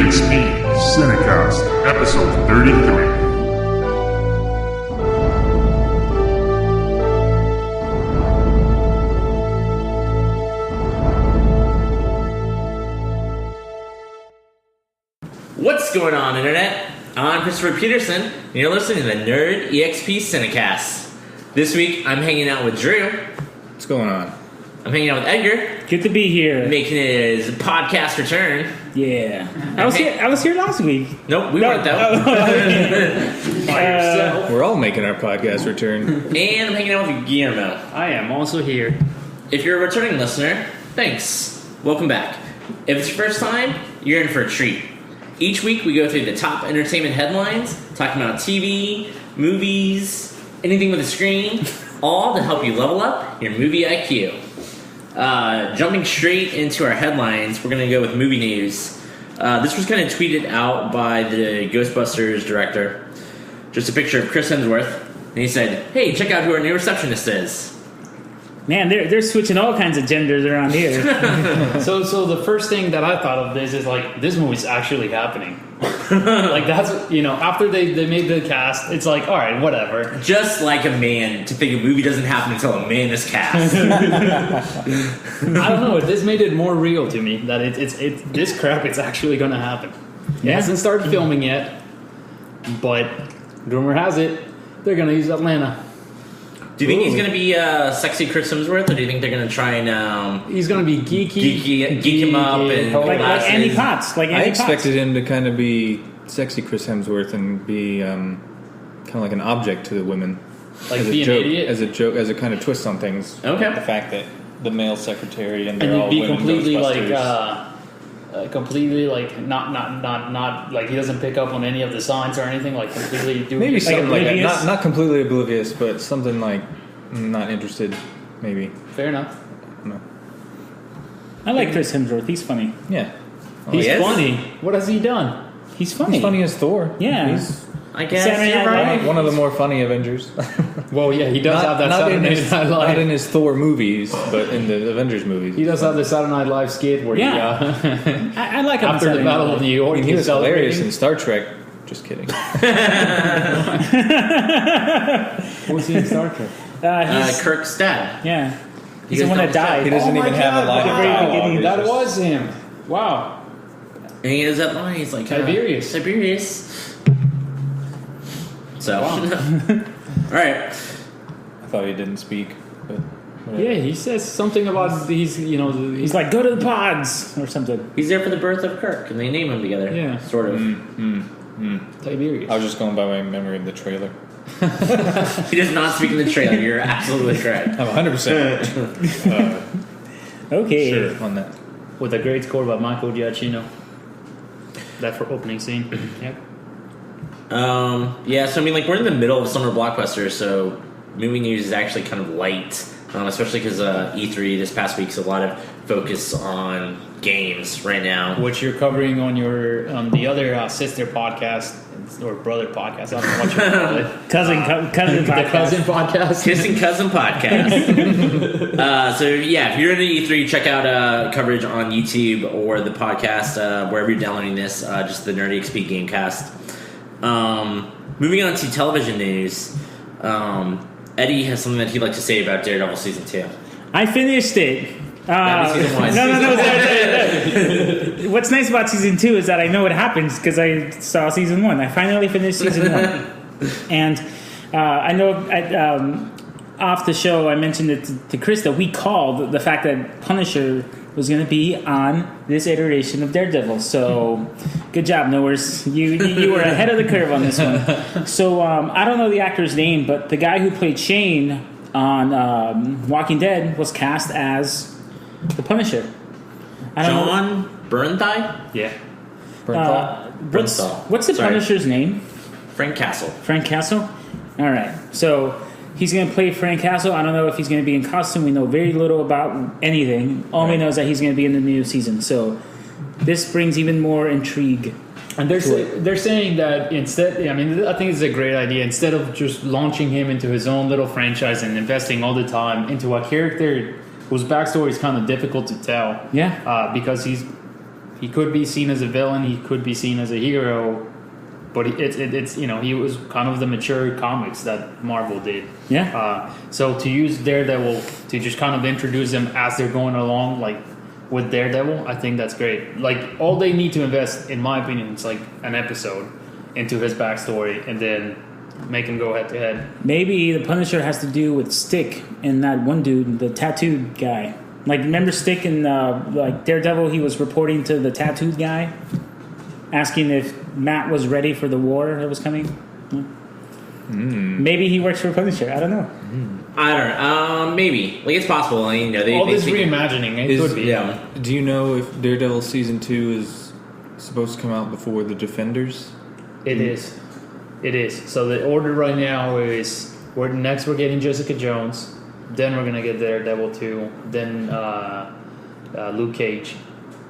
EXP Cinecast, episode 33. What's going on, Internet? I'm Christopher Peterson, and you're listening to the Nerd EXP Cinecast. This week, I'm hanging out with Drew. What's going on? I'm hanging out with Edgar. Good to be here. Making his podcast return. Yeah. I was here last week. Nope, we weren't, though. By yourself. We're all making our podcast return. And I'm hanging out with Guillermo. I am also here. If you're a returning listener, thanks. Welcome back. If it's your first time, you're in for a treat. Each week, we go through the top entertainment headlines, talking about TV, movies, anything with a screen, all to help you level up your movie IQ. Jumping straight into our headlines, we're going to go with movie news. This was kind of tweeted out by the Ghostbusters director. Just a picture of Chris Hemsworth. And he said, "Hey, check out who our new receptionist is." Man, they're switching all kinds of genders around here. So the first thing that I thought of this is like, this movie's actually happening. Like that's, after they made the cast, it's like, all right, whatever. Just like a man to think a movie doesn't happen until a man is cast. I don't know. This made it more real to me that it's this crap. It's actually going to happen. It hasn't started filming yet, but rumor has it they're going to use Atlanta. Do you think he's going to be sexy Chris Hemsworth, or do you think they're going to try and... he's going to be geek him up and... like Andy Potts. I expected him to kind of be sexy Chris Hemsworth and be kind of like an object to the women. Like as be a an joke, idiot? as a joke, as a kind of twist on things. Okay. The fact that the male secretary and they're And all he'd be women completely Ghostbusters. completely like not like he doesn't pick up on any of the signs or anything, like completely do Maybe like something like that. oblivious? Not completely oblivious, but something like not interested, maybe. Fair enough. No. I like Chris Hemsworth. He's funny. Yeah. He's yes? funny. What has he done? He's funny. He's funny as Thor. Yeah. He's I guess Saturday you're Night right. Live. one of the more funny Avengers. Well, yeah, he does have that Saturday Night Live. Not in his Thor movies, but in the Avengers movies. He does have the Saturday Night Live skit where Yeah. he I like him. after the Battle of New York, I mean, he was celebrating. hilarious in Star Trek. Just kidding. What's he in Star Trek? He's, Kirk's dad. yeah. He's He the one goes that down died. He doesn't even have a line of Wow. dialogue. He's That just- was him. Wow. And he has that line. He's like... Tiberius. Tiberius. So... All right. I thought he didn't speak. But whatever. Yeah, he says something about these, He's like, go to the pods or something. He's there for the birth of Kirk, and they name him together. Yeah. Sort of. Tiberius. I was just going by my memory of the trailer. He does not speak in the trailer. You're absolutely correct. I'm 100% Okay. sure on that. With a great score by Michael Giacchino. That for opening scene. Yep. Yeah, so I mean, like, we're in the middle of summer blockbusters, so movie news is actually kind of light, especially because E3 this past week's a lot of focus on games right now. Which you're covering on your the other sister podcast or brother podcast. I don't know what you call it. Cousin The podcast. cousin podcast. Kissing Cousin podcast. So yeah, if you're into E3, check out coverage on YouTube or the podcast wherever you're downloading this. Just the Nerdy XP Gamecast. Moving on to television news, Eddie has something that he'd like to say about Daredevil season 2. I finished it. That means season 1. No. What's nice about season 2 is that I know what happens because I saw season 1. I finally finished season 1. And I know off the show I mentioned it to Chris that we called the fact that Punisher was going to be on this iteration of Daredevil. So good job, Knowers. You were ahead of the curve on this one. So I don't know the actor's name, but the guy who played Shane on Walking Dead was cast as the Punisher. John Bernthal? Yeah. What's the Sorry. Punisher's name? Frank Castle. Frank Castle? All right. So he's going to play Frank Castle. I don't know if he's going to be in costume. We know very little about anything. All we know is that he's going to be in the new season. So this brings even more intrigue. And they're saying that instead, I mean, I think it's a great idea. Instead of just launching him into his own little franchise and investing all the time into a character whose backstory is kind of difficult to tell. Yeah. Because he's He could be seen as a villain. He could be seen as a hero. But it's he was kind of the mature comics that Marvel did. Yeah. So to use Daredevil to just kind of introduce them as they're going along, like with Daredevil, I think that's great. Like all they need to invest, in my opinion, it's like an episode into his backstory, and then make him go head to head. Maybe the Punisher has to do with Stick and that one dude, the tattooed guy. Like remember Stick in like Daredevil? He was reporting to the tattooed guy, asking if Matt was ready for the war that was coming. Maybe he works for Punisher. I don't know. I don't know. Maybe. Like, it's possible. Like, All this reimagining, it could be. Yeah. Do you know if Daredevil Season 2 is supposed to come out before The Defenders? It is. It is. So the order right now is we're getting Jessica Jones, then we're going to get Daredevil 2, then Luke Cage,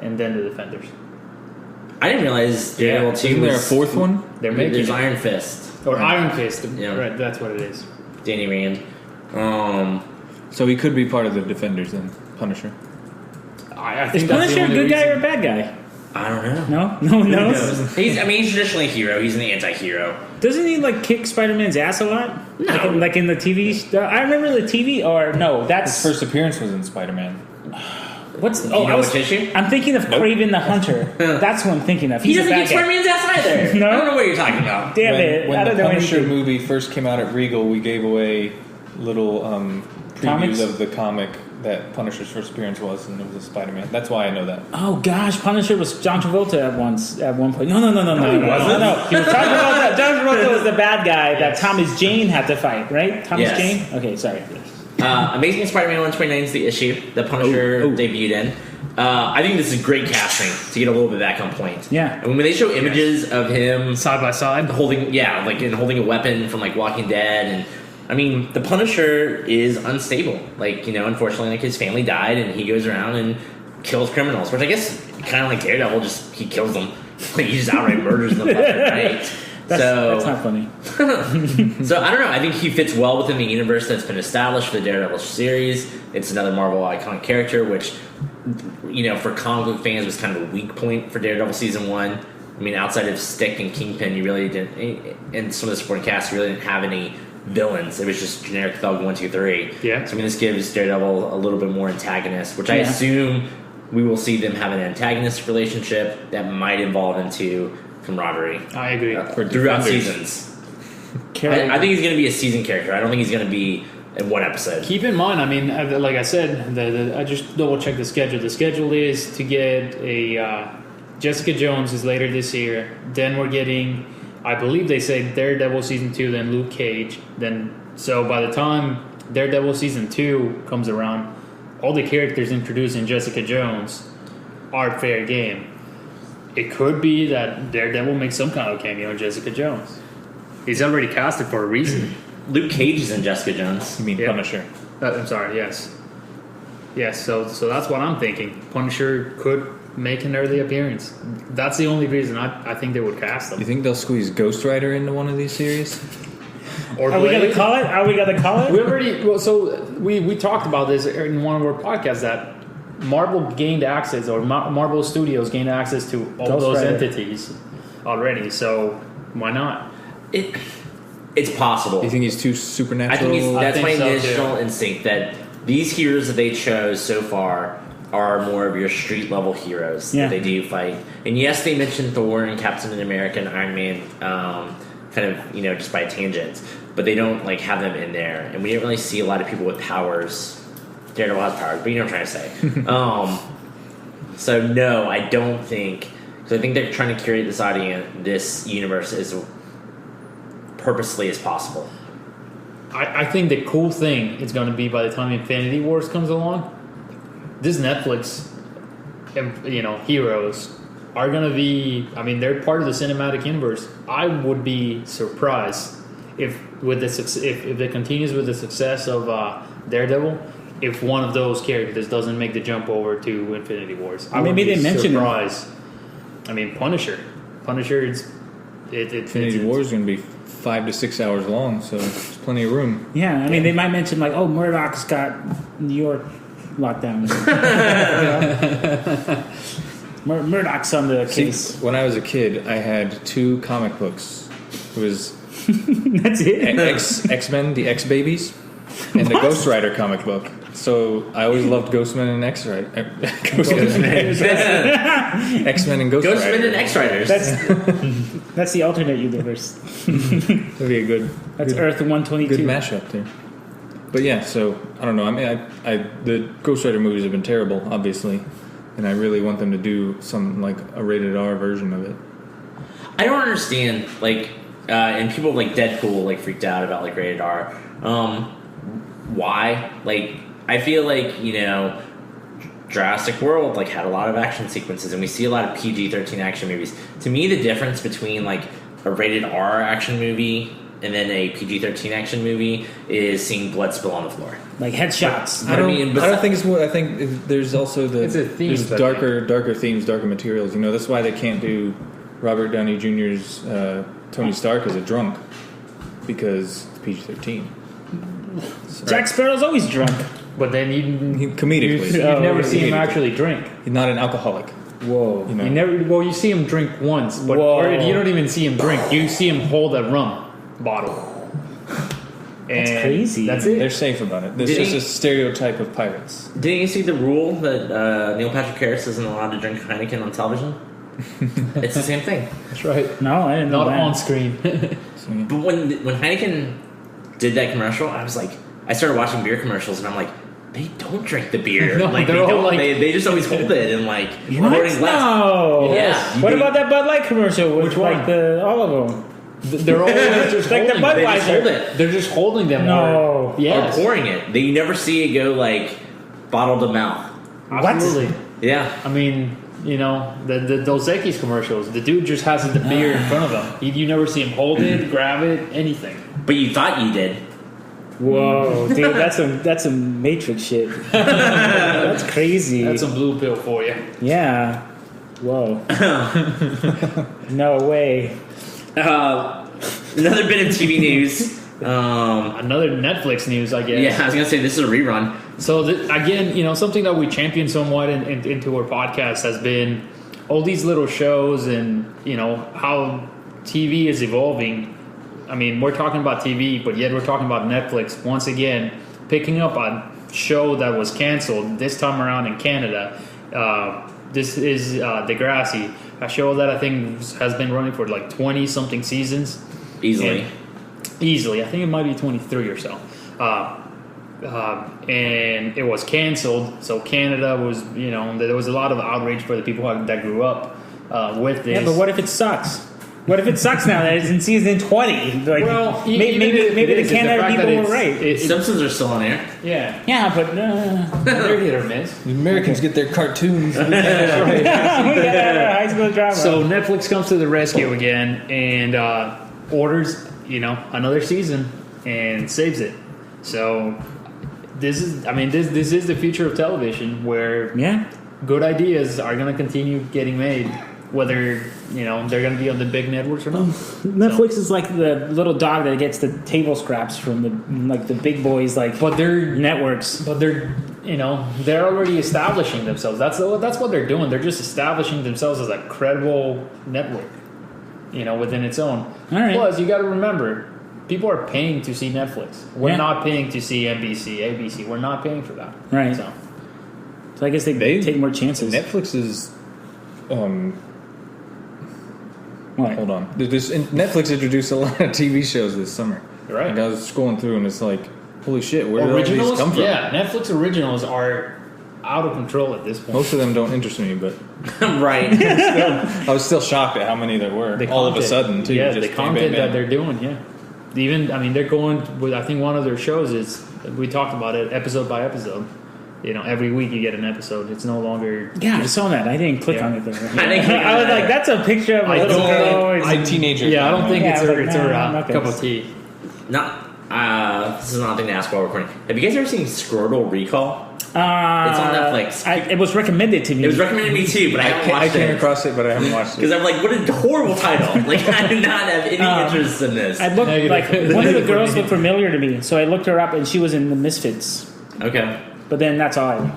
and then The Defenders. I didn't realize Daredevil 2 Isn't there a fourth one? They're making There's it. Iron Fist. Or Iron Fist. Yeah. Right, that's what it is. Danny Rand. So he could be part of The Defenders then, Punisher. I Is think that's the Punisher a only good guy reason. or a bad guy? I don't know. No one knows. He's traditionally a hero. He's an anti-hero. Doesn't he like kick Spider-Man's ass a lot? No. Like in the TV. I remember the TV. Or no, that's His first appearance was in Spider-Man. what's. You know which issue? I'm thinking of Kraven the Hunter. That's what I'm thinking of. He He's a doesn't bad kick guy. Spider-Man's ass either. No? I don't know what you're talking about. Damn it! When I the don't know Punisher anything. movie first came out at Regal, we gave away little previews Comics? of the comic that Punisher's first appearance was, and it was a Spider-Man. That's why I know that. Oh gosh, Punisher was John Travolta at one point. No, he wasn't. No, he was John Travolta. John Travolta was the bad guy that Thomas Jane had to fight, right? Thomas Yes. Jane. Okay, sorry. Amazing Spider-Man 129 is the issue that Punisher debuted in. I think this is great casting to get a little bit back on point. Yeah. I mean, when they show images of him Side by side. holding a weapon from like Walking Dead, and I mean, the Punisher is unstable. Like, unfortunately, like his family died, and he goes around and kills criminals, which I guess kind of like Daredevil, just he kills them. Like he just outright murders them, right? That's not funny. So I don't know. I think he fits well within the universe that's been established for the Daredevil series. It's another Marvel iconic character, which for comic book fans was kind of a weak point for Daredevil season 1. I mean, outside of Stick and Kingpin, you really didn't, and some of the supporting cast, you really didn't have any villains. It was just generic thug 1, 2, 3. Yeah. So I mean, this gives Daredevil a little bit more antagonist, which I assume we will see them have an antagonist relationship that might evolve into camaraderie. I agree. Throughout seasons. I think he's going to be a season character. I don't think he's going to be in one episode. Keep in mind, I mean, like I said, I just double checked the schedule. The schedule is to get a Jessica Jones is later this year. Then we're getting, I believe they say Daredevil season 2, then Luke Cage. So by the time Daredevil season 2 comes around, all the characters introduced in Jessica Jones are fair game. It could be that Daredevil makes some kind of cameo in Jessica Jones. He's already casted for a reason. Luke Cage is in Jessica Jones. You mean Yeah. Punisher? I'm sorry, yes. Yes, so that's what I'm thinking. Punisher could make an early appearance. That's the only reason I think they would cast him. You think they'll squeeze Ghost Rider into one of these series? Or Are we Blade. gonna call it? We already we talked about this in one of our podcasts that Marvel gained access, or Marvel Studios gained access to all Ghost those Rider. entities already. So why not? It's possible. You think he's too I supernatural? think that's I my think so, initial too. instinct that these heroes that they chose so far are more of your street level heroes Yeah. that they do fight. And yes, they mentioned Thor and Captain America and Iron Man, kind of just by tangent, but they don't like have them in there. And we didn't really see a lot of people with powers. Daredevil has powers, but you know what I'm trying to say. So no, I don't think. So I think they're trying to curate this universe as purposely as possible. I think the cool thing is going to be by the time Infinity Wars comes along, this Netflix, heroes are going to be. I mean, they're part of the cinematic universe. I would be surprised if it continues with the success of Daredevil, if one of those characters doesn't make the jump over to Infinity Wars. I would Maybe be they mention it. surprised. I mean, Punisher, Infinity War is going to be 5 to 6 hours long, so there's plenty of room. Yeah, I mean, they might mention like, oh, Murdoch's got New York locked down. Murdoch's on the See, case. when I was a kid, I had 2 comic books. It was That's it. X-Men, the X-Babies, and the Ghost Rider comic book. So I always loved Ghostmen and X-Rider. X-Men and Ghost Rider. Ghostmen and X-Riders. That's the alternate universe. That'd be a good. That's good, Earth 122. Good mashup there. But yeah, so I don't know. I mean, the Ghost Rider movies have been terrible, obviously, and I really want them to do some like a rated R version of it. I don't understand, like, and people like Deadpool like freaked out about like rated R. Why? Like, I feel like, Jurassic World like had a lot of action sequences, and we see a lot of PG-13 action movies. To me, the difference between like a rated R action movie and then a PG-13 action movie is seeing blood spill on the floor. Like headshots. I don't think it's more. I think there's also It's a theme, there's darker themes, darker materials. That's why they can't do Robert Downey Jr.'s Tony Stark as a drunk, because it's PG-13. So, Jack Sparrow's always drunk. But then comedically, you've never seen him actually drink. He's not an alcoholic. Whoa. You never. Well, you see him drink once, but or you don't even see him drink. You see him hold a rum bottle. That's crazy. That's it. They're safe about it. It's just a stereotype of pirates. Didn't you see the rule that Neil Patrick Harris isn't allowed to drink Heineken on television? It's the same thing. That's right. No, I didn't know Not that. on screen. But when Heineken did that commercial, I was like, I started watching beer commercials, and I'm like, they don't drink the beer. No, like, they're they all don't. like- They just always hold it and like What? pouring less. No. Yeah. What about that Bud Light commercial with Which one? like all of them? They're all just Like the holding They just hold Budweiser. it They're just holding them. No. Or, or yes. pouring it. You never see it go like bottle to mouth. Absolutely. Yeah. I mean, the Dos Equis commercials. The dude just has the beer in front of him. You never see him hold it, grab it, anything. But you thought you did. Whoa, dude, that's some Matrix shit. That's crazy. That's some blue pill for you. Yeah. Whoa. No way. Another bit of TV news. Another Netflix news, I guess. Yeah, I was gonna say this is a rerun. So again, something that we champion somewhat into our podcast has been all these little shows and how TV is evolving. I mean, we're talking about TV, but yet we're talking about Netflix once again picking up a show that was canceled this time around in Canada. This is Degrassi, a show that I think has been running for like 20 something seasons. Easily. Easily, I think it might be 23 or so. And it was canceled. So Canada was, there was a lot of outrage for the people that grew up with this. Yeah, but what if it sucks? What if it sucks now that it's in season 20? Like, Well, maybe the Canada people were right. Simpsons are still on air. Yeah, Yeah, but they're hit or miss. The Americans get their cartoons. we got a high school drama. So Netflix comes to the rescue again and orders, another season and saves it. So this is the future of television, where yeah, good ideas are going to continue getting made, whether they're going to be on the big networks or not. Netflix is like the little dog that gets the table scraps from the big boys, But they're networks. But they're already establishing themselves. That's what they're doing. They're just establishing themselves as a credible network, within its own. All right. Plus, you got to remember, people are paying to see Netflix. We're not paying to see NBC, ABC. We're not paying for that. Right. So I guess they take more chances. Netflix is. What? Hold on. Netflix introduced a lot of TV shows this summer. Right. Like I was scrolling through and it's like, holy shit, where did all originals, these come from? yeah, Netflix originals are out of control at this point. Most of them don't interest me, but Right. I was still shocked at how many there were. All of a sudden, too. Yeah, just the bang, content bang, that bang. they're doing, yeah. They're going with, I think one of their shows is, we talked about it episode by episode. Every week you get an episode. It's no longer. Yeah, I saw that. I didn't click Yeah. on it though. I didn't click I on was that. like, that's a picture of a I little don't girl. I teenager. Yeah, I don't think Yeah, it's I was her, like, it's her nah, not cup this. of tea. This is not a thing to ask while recording. Have you guys ever seen Scrotal Recall? It's on Netflix. It was recommended to me. It was recommended to me too, but I haven't I watched came it. across it, but I haven't watched Because it. I'm like, what a horrible title. Like, I do not have any interest in this. I looked Negative. like one of the girls Negative. looked familiar to me, so I looked her up, and she was in the Misfits. Okay. But then that's all I.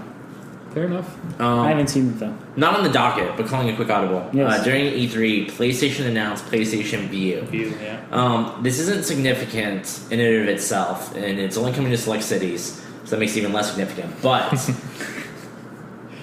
Fair enough. I haven't seen it though. Not on the docket, but calling a quick audible. Yes. During E3, PlayStation announced PlayStation View. Yeah. This isn't significant in and of itself, and it's only coming to select cities, so that makes it even less significant. But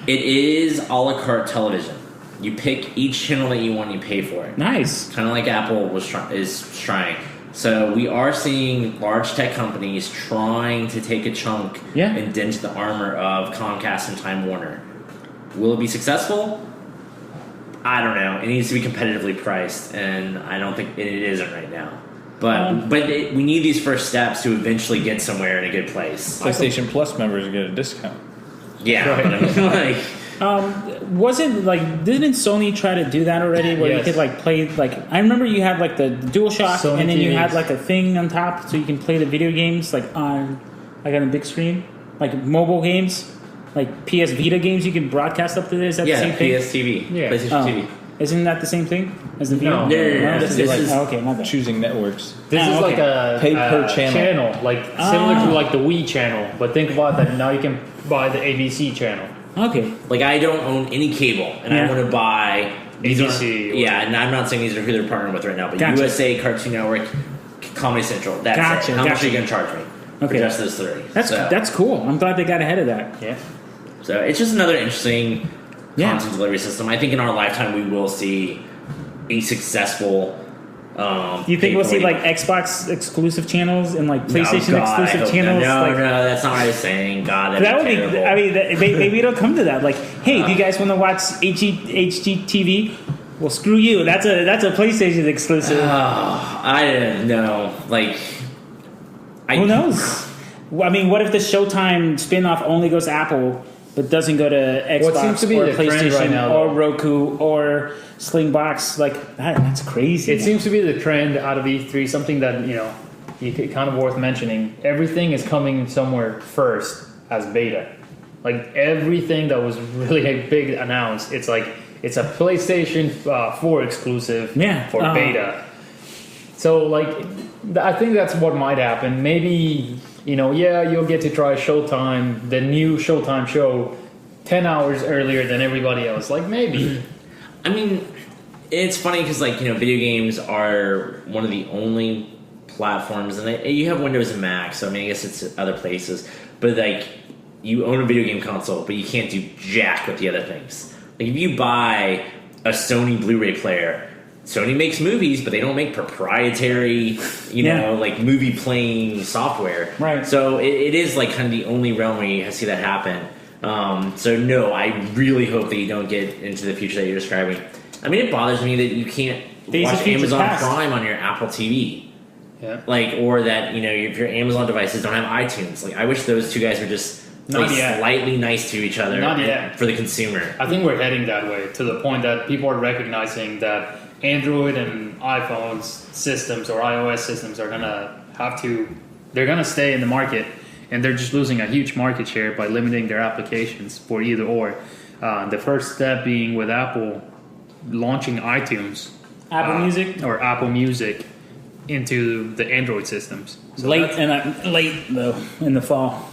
it is a la carte television. You pick each channel that you want, and you pay for it. Nice. Kind of like Apple is trying. So we are seeing large tech companies trying to take a chunk and dent the armor of Comcast and Time Warner. Will it be successful? I don't know. It needs to be competitively priced, and I don't think it isn't right now. But we need these first steps to eventually get somewhere in a good place. PlayStation Plus members get a discount. Yeah, Right. but I mean, like... Wasn't like didn't Sony try to do that already? Where you could like play like I remember you had like the DualShock Sony and then you TVs. had like a thing on top so you can play the video games like on a big screen, like mobile games, like PS Vita games. You can broadcast up to this. Is that the same thing? PS TV, Yeah. PlayStation Oh. TV. Isn't that the same thing as the No. Vita? No. This This is is- like, okay, my bad. Choosing networks. This is okay. like a Pay per channel. like similar to like the Wii channel, but think about that. Now you can buy the ABC channel. Okay, Like, I don't own any cable, and I Yeah. want to buy... These ABC. are, yeah, and I'm not saying these are who they're partnering with right now, but Gotcha. USA, Cartoon Network, Comedy Central, that's Gotcha, it. How much gotcha. are you going to charge me for Okay. just those three? that's cool. I'm glad they got ahead of that. Yeah. So it's just another interesting Yeah. content delivery system. I think in our lifetime we will see a successful... Do you think we'll see pay-for-view. like Xbox exclusive channels and like Oh, PlayStation God, I exclusive hope channels? not. No, like, no, that's not what I was saying. God, that'd that would be. terrible. I mean, maybe it'll come to that. Like, hey, do you guys want to watch HGTV? Well, screw you. That's a PlayStation exclusive. I didn't know. Like, Who knows? Well, I mean, what if the Showtime spin-off only goes to Apple, but doesn't go to Xbox What seems to be or the trend PlayStation right now, or though? Roku or Slingbox? Like, that's crazy. It seems to be the trend out of E3, something that, kind of worth mentioning. Everything is coming somewhere first as beta. Like, everything that was really a big announced, it's like, it's a PlayStation 4 exclusive for beta. So, like, I think that's what might happen. Maybe, you'll get to try Showtime, the new Showtime show, 10 hours earlier than everybody else. Like, maybe. I mean, it's funny because, video games are one of the only platforms, and you have Windows and Mac, so I mean, I guess it's other places, but, you own a video game console, but you can't do jack with the other things. Like, if you buy a Sony Blu-ray player, Sony makes movies, but they don't make proprietary, movie playing software. Right. So it is, kind of the only realm where you see that happen. So, no, I really hope that you don't get into the future that you're describing. I mean, it bothers me that you can't Days of watch Future Amazon Past. Prime on your Apple TV. Yeah. Or that, if your Amazon devices don't have iTunes. Like, I wish those two guys were just Not yet. slightly nice to each other. Not yet. For the consumer. I think we're heading that way to the point that people are recognizing that Android and iPhones systems or iOS systems are they're gonna stay in the market, and they're just losing a huge market share by limiting their applications for either or. The first step being with Apple launching iTunes, Apple Music. or Apple Music into the Android systems. So late that's- though in the fall.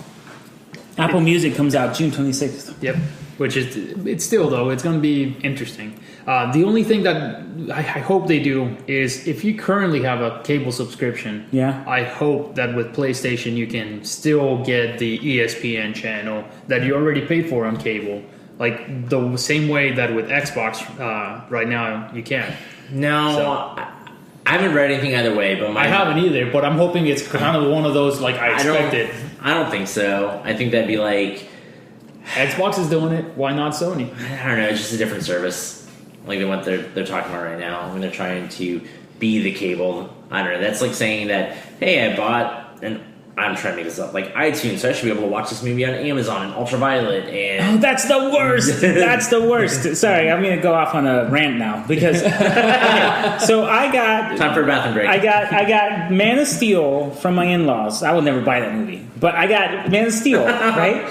Apple Music comes out June 26th. Yep. Which is, it's still though, it's going to be interesting. The only thing that I hope they do is if you currently have a cable subscription, I hope that with PlayStation you can still get the ESPN channel that you already paid for on cable. Like the same way that with Xbox right now you can. No, I haven't read anything either way, but I haven't either, but I'm hoping it's kind of one of those like I expected. I don't think so. I think that'd be like... Xbox is doing it. Why not Sony? I don't know. It's just a different service, like the one they're talking about right now. I mean, they're trying to be the cable. I don't know. That's like saying that, hey, I bought an... I'm trying to make this up. Like iTunes, so I should be able to watch this movie on Amazon and Ultraviolet and... Oh, that's the worst. That's the worst. Sorry, I'm going to go off on a rant now because... okay, so I got... Time for a bathroom break. I got Man of Steel from my in-laws. I would never buy that movie. But I got Man of Steel, right?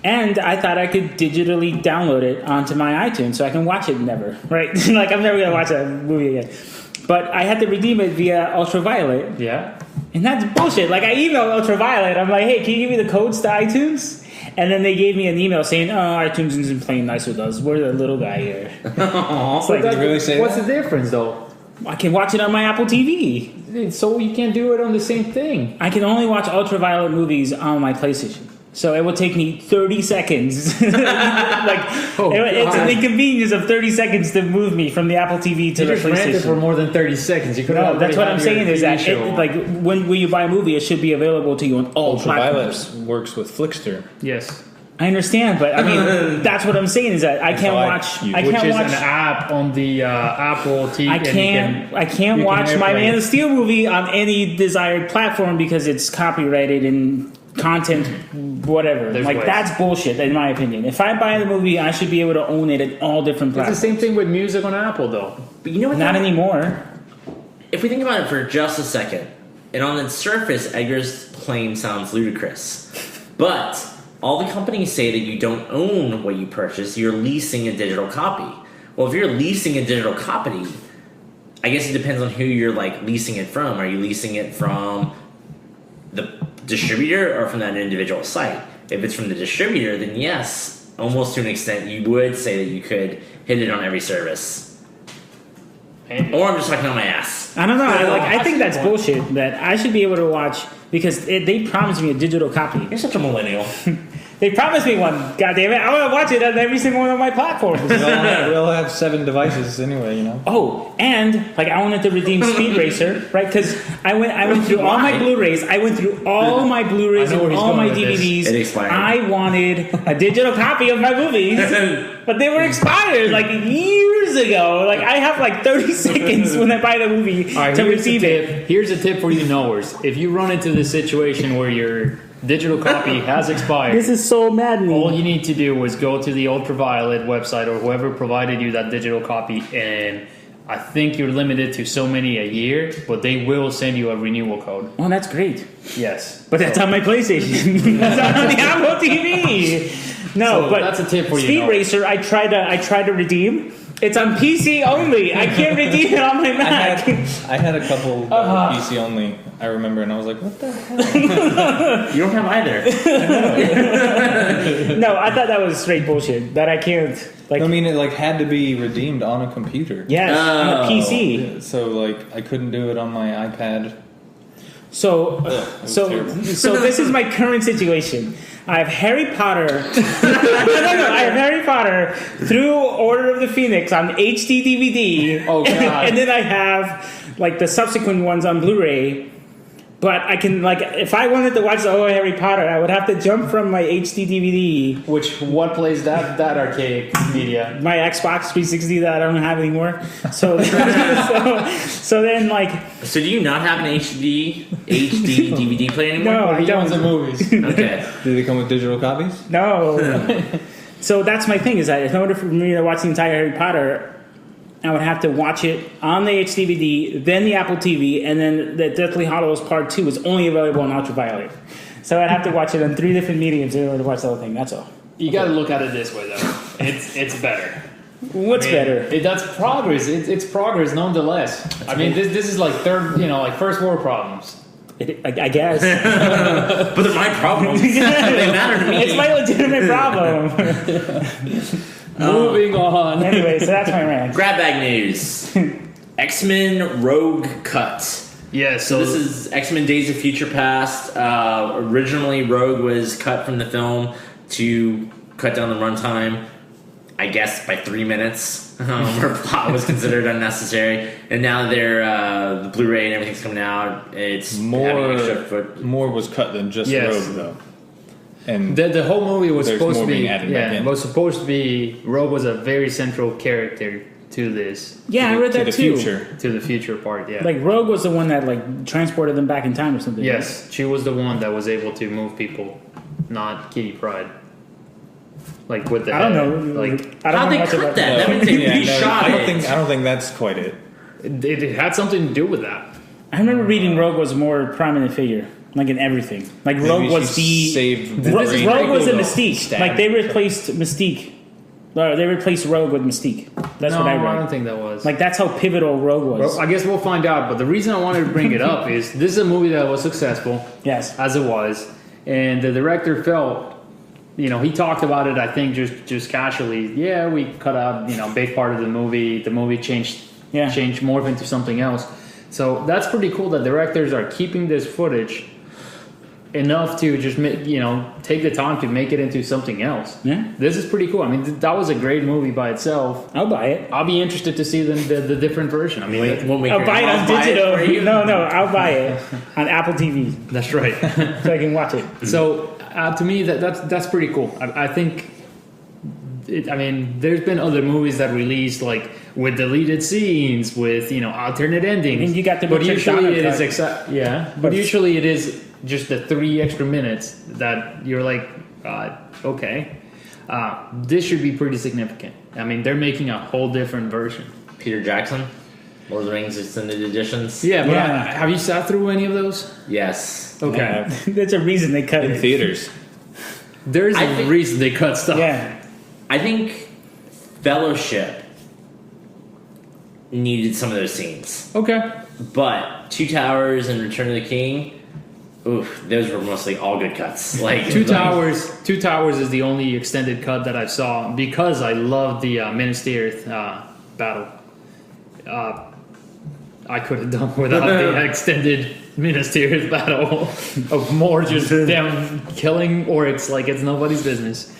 And I thought I could digitally download it onto my iTunes so I can watch it never, right? Like, I'm never going to watch that movie again. But I had to redeem it via Ultraviolet. Yeah. And that's bullshit. Like, I emailed Ultraviolet. I'm like, hey, can you give me the codes to iTunes? And then they gave me an email saying, "Oh, iTunes isn't playing nice with us. We're the little guy here." Aw. Like, Did you really say What's that? the difference, though? I can watch it on my Apple TV. So you can't do it on the same thing. I can only watch ultraviolet movies on my PlayStation. So it will take me 30 seconds. It's an inconvenience of 30 seconds to move me from the Apple TV to You the just rented PlayStation. for more than 30 seconds. You could No, have. that's what I'm saying is that show. when you buy a movie, it should be available to you on all platforms. Ultraviolet works with Flickster. Yes. I understand, but I mean that's what I'm saying is that I can't watch. I Which can't is watch. an app on the Apple TV. I can't watch my Man of Steel movie on any desired platform because it's copyrighted and content, whatever. There's like ways. that's bullshit, in my opinion. If I buy the movie, I should be able to own it at all different It's the platforms. same thing with music on Apple, though. But you know what? Not though? anymore. If we think about it for just a second, and on the surface, Edgar's claim sounds ludicrous, but all the companies say that you don't own what you purchase, you're leasing a digital copy. Well, if you're leasing a digital copy, I guess it depends on who you're like leasing it from. Are you leasing it from the distributor or from that individual site? If it's from the distributor, then yes, almost to an extent, you would say that you could hit it on every service. Or I'm just talking on my ass. I don't know. I think that's see the point. bullshit. That I should be able to watch because they promised me a digital copy. You're such a millennial. They promised me one. God damn it! I want to watch it on every single one of my platforms. We all have 7 devices anyway, you know. Oh, and like I wanted to redeem Speed Racer, right? Because I went through all my Blu-rays. I went through all my Blu-rays I know and where he's all my going with this. DVDs. It expired. I wanted a digital copy of my movies, but they were expired like years ago. Like I have like 30 seconds when I buy the movie All right, to here's receive a it. tip. Here's a tip for you knowers. If you run into this situation where your digital copy has expired, This is so maddening. all you need to do is go to the Ultraviolet website or whoever provided you that digital copy, and I think you're limited to so many a year, but they will send you a renewal code. Oh, that's great. Yes. But that's on my PlayStation. That's not on the Apple TV. No, So but that's a tip for you Speed know. Racer, I tried to redeem. It's on PC only. I can't redeem it on my Mac. I had a couple PC only, I remember, and I was like, what the hell? You don't have either. No, I thought that was straight bullshit. That I can't like. I mean, it like had to be redeemed on a computer. Yes, on a Oh. PC. So like I couldn't do it on my iPad. So terrible. this is my current situation. I have Harry Potter. I have Harry Potter through Order of the Phoenix on HD DVD. Oh, God. And then I have like the subsequent ones on Blu-ray. But I can like if I wanted to watch the whole Harry Potter, I would have to jump from my HD DVD, What plays that archaic media? my Xbox 360 that I don't have anymore. So so then like So do you not have an HD DVD player anymore? no, I He owns the don't. movies. Okay. Did they come with digital copies? No. So that's my thing is that in order for me to watch the entire Harry Potter, I would have to watch it on the HDVD, then the Apple TV, and then the Deathly Hallows Part 2 is only available on Ultraviolet. So I'd have to watch it on 3 different mediums in order to watch the whole thing. That's all. You got to look at it this way, though. It's better. What's better? That's progress. It's progress, nonetheless. I mean, this is like first world problems. I guess. But they're my problems. They matter to me. It's my legitimate problem. Moving on. Anyway, so that's my rant. Grab bag news. X-Men Rogue Cut. Yeah, So this is X-Men Days of Future Past. Originally, Rogue was cut from the film to cut down the runtime, I guess, by 3 minutes, where plot was considered unnecessary. And now they're the Blu-ray and everything's coming out. It's having extra foot. More was cut than just Yes. Rogue, though. And the whole movie was There's supposed to more be being added back in. was supposed to be Rogue was a very central character to this Yeah, I read to that the too. future. to the future part. Yeah. Like Rogue was the one that like transported them back in time or something. Yes, she was the one that was able to move people, not Kitty Pryde. Like with the I don't head. know. Like I don't How'd know they much cut about that? That means they reshot it. I don't think that's quite it. it had something to do with that. I remember reading Rogue was a more prominent figure, like in everything. Like Rogue Maybe was she the saved This is Rogue was a Rogue, though. Mystique. Stab. Like they replaced Mystique. They replaced Rogue with Mystique. That's No, what I I read. don't think that was. Like that's how pivotal Rogue was. Well, I guess we'll find out. But the reason I wanted to bring it up is this is a movie that was successful, Yes. as it was, and the director felt, he talked about it. I think just casually. Yeah, we cut out a big part of the movie. The movie changed morph into something else. So that's pretty cool that directors are keeping this footage enough to just make take the time to make it into something else. Yeah, this is pretty cool. I mean, that was a great movie by itself. I'll buy it. I'll be interested to see the different version. I mean, I'll buy it on digital. No, I'll buy it on Apple TV. That's right, so I can watch it. So to me, that's pretty cool. I think. There's been other movies that released like with deleted scenes, with alternate endings. And you got the but usually it is but usually it is just the 3 extra minutes that you're like, okay, this should be pretty significant. I mean, they're making a whole different version. Peter Jackson, Lord of the Rings extended editions. Yeah, but have you sat through any of those? Yes. Okay, there's a reason they cut in it theaters. There's a reason they cut stuff. Yeah. I think Fellowship needed some of those scenes. Okay. But Two Towers and Return of the King, those were mostly all good cuts. Like Two Towers is the only extended cut that I saw because I love the Minas Tirith battle. I could have done without the extended Minas Tirith battle of more just them killing orcs like it's nobody's business.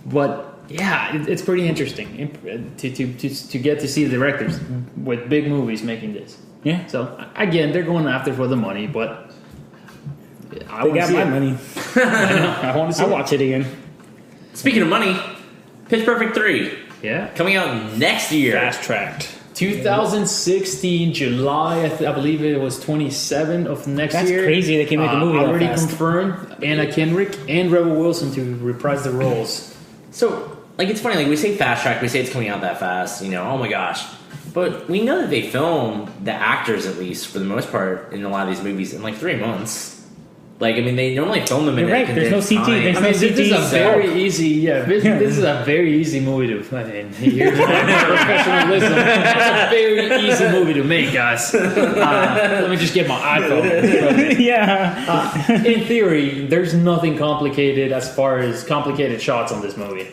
But yeah, it's pretty interesting to get to see the directors with big movies making this. Yeah. So again, they're going after for the money, but they got my money. I want to see. I'll watch it again. Speaking of money, Pitch Perfect 3. Yeah. Coming out next year. Fast tracked. 2016 July, I believe it was 27 of next That's year. That's crazy. They can make a movie already that fast. confirmed. Anna Kendrick and Rebel Wilson to reprise the roles. So, it's funny. We say fast track. We say it's coming out that fast. Oh my gosh. But we know that they film the actors, at least for the most part, in a lot of these movies in 3 months. They normally film them in You're right. There's no CT. time. This is a very easy. This is a very easy movie to. Here's professionalism. That's a very easy movie to make, guys. Let me just get my iPhone. Yeah. In theory, there's nothing complicated as far as complicated shots on this movie.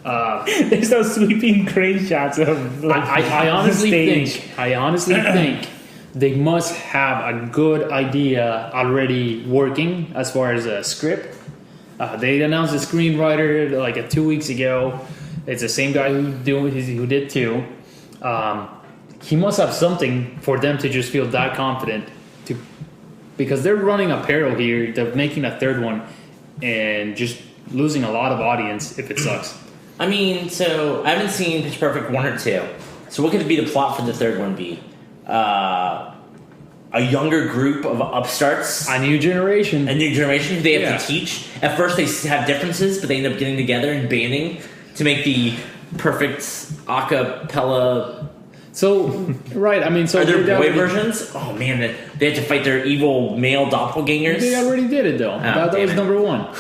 There's no sweeping crane shots of. I honestly think they must have a good idea already working as far as a script. They announced a screenwriter 2 weeks ago. It's the same guy who did 2. He must have something for them to just feel that confident because they're running a peril here. They're making a third one and just losing a lot of audience if it sucks. So I haven't seen Pitch Perfect 1 or 2. So what could be the plot for the third one be? A younger group of upstarts. A new generation who they have to teach. At first they have differences, but they end up getting together and banding to make the perfect a cappella. So, right, are there boy versions? Oh man, they have to fight their evil male doppelgangers. They already did it though. That was number 1.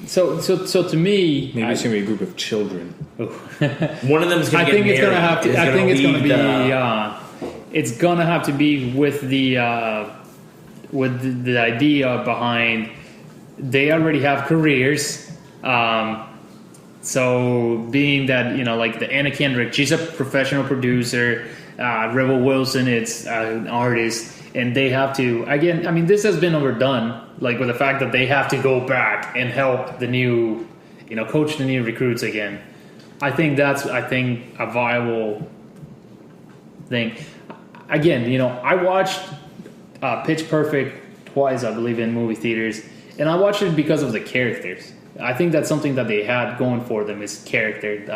So to me, maybe it's gonna be a group of children. One of them is going to get married. It's gonna have to be with the idea behind. They already have careers. So being that the Anna Kendrick, she's a professional producer. Rebel Wilson, it's an artist, and they have to again. This has been overdone. With the fact that they have to go back and help the new, coach the new recruits again. I think that's a viable thing. Again, I watched Pitch Perfect twice, I believe, in movie theaters, and I watched it because of the characters. I think that's something that they had going for them is characters,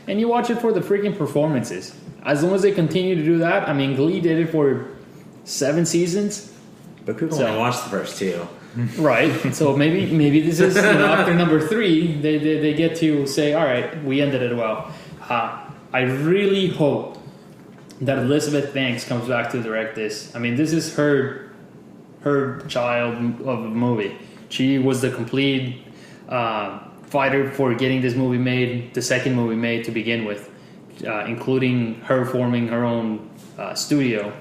and you watch it for the freaking performances. As long as they continue to do that, Glee did it for 7 seasons. But people only watch the first 2. Right. So maybe this is after number 3, they get to say, all right, we ended it well. I really hope that Elizabeth Banks comes back to direct this. This is her child of a movie. She was the complete fighter for getting this movie made, the second movie made to begin with, including her forming her own studio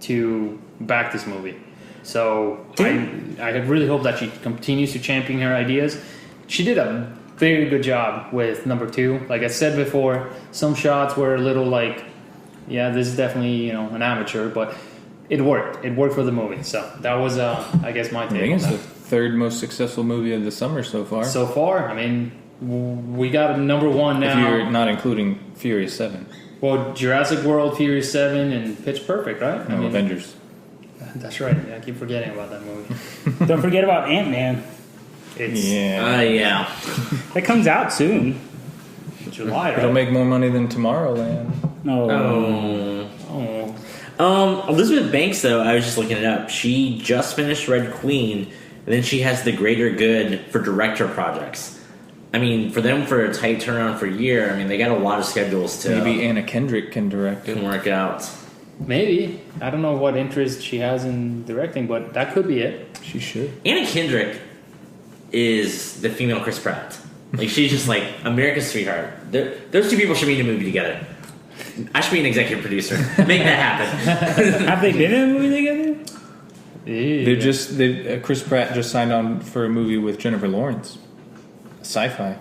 to back this movie. So I really hope that she continues to champion her ideas. She did a very good job with number 2. Like I said before, some shots were a little like, yeah, this is definitely an amateur, but it worked. It worked for the movie. So that was, I guess, my take. I think it's the third most successful movie of the summer so far. So far, I mean, we got a number 1 now. If you're not including Furious 7. Well, Jurassic World, Furious 7, and Pitch Perfect, right? No, Avengers. That's right. Yeah, I keep forgetting about that movie. Don't forget about Ant-Man. Yeah. That comes out soon. July, right? It'll make more money than Tomorrowland. Elizabeth Banks, though, I was just looking it up. She just finished Red Queen, and then she has The Greater Good for director projects. I mean, for them, for a tight turnaround for a year, I mean, they got a lot of schedules to Maybe Anna Kendrick can direct it. can work out. Maybe. I don't know what interest she has in directing, but that could be it. She should. Anna Kendrick is the female Chris Pratt. Like, she's just like America's sweetheart. Those two people should be in a movie together. I should be an executive producer. Make that happen. Have they been in a movie together? Yeah. Chris Pratt just signed on for a movie with Jennifer Lawrence. Sci-fi. I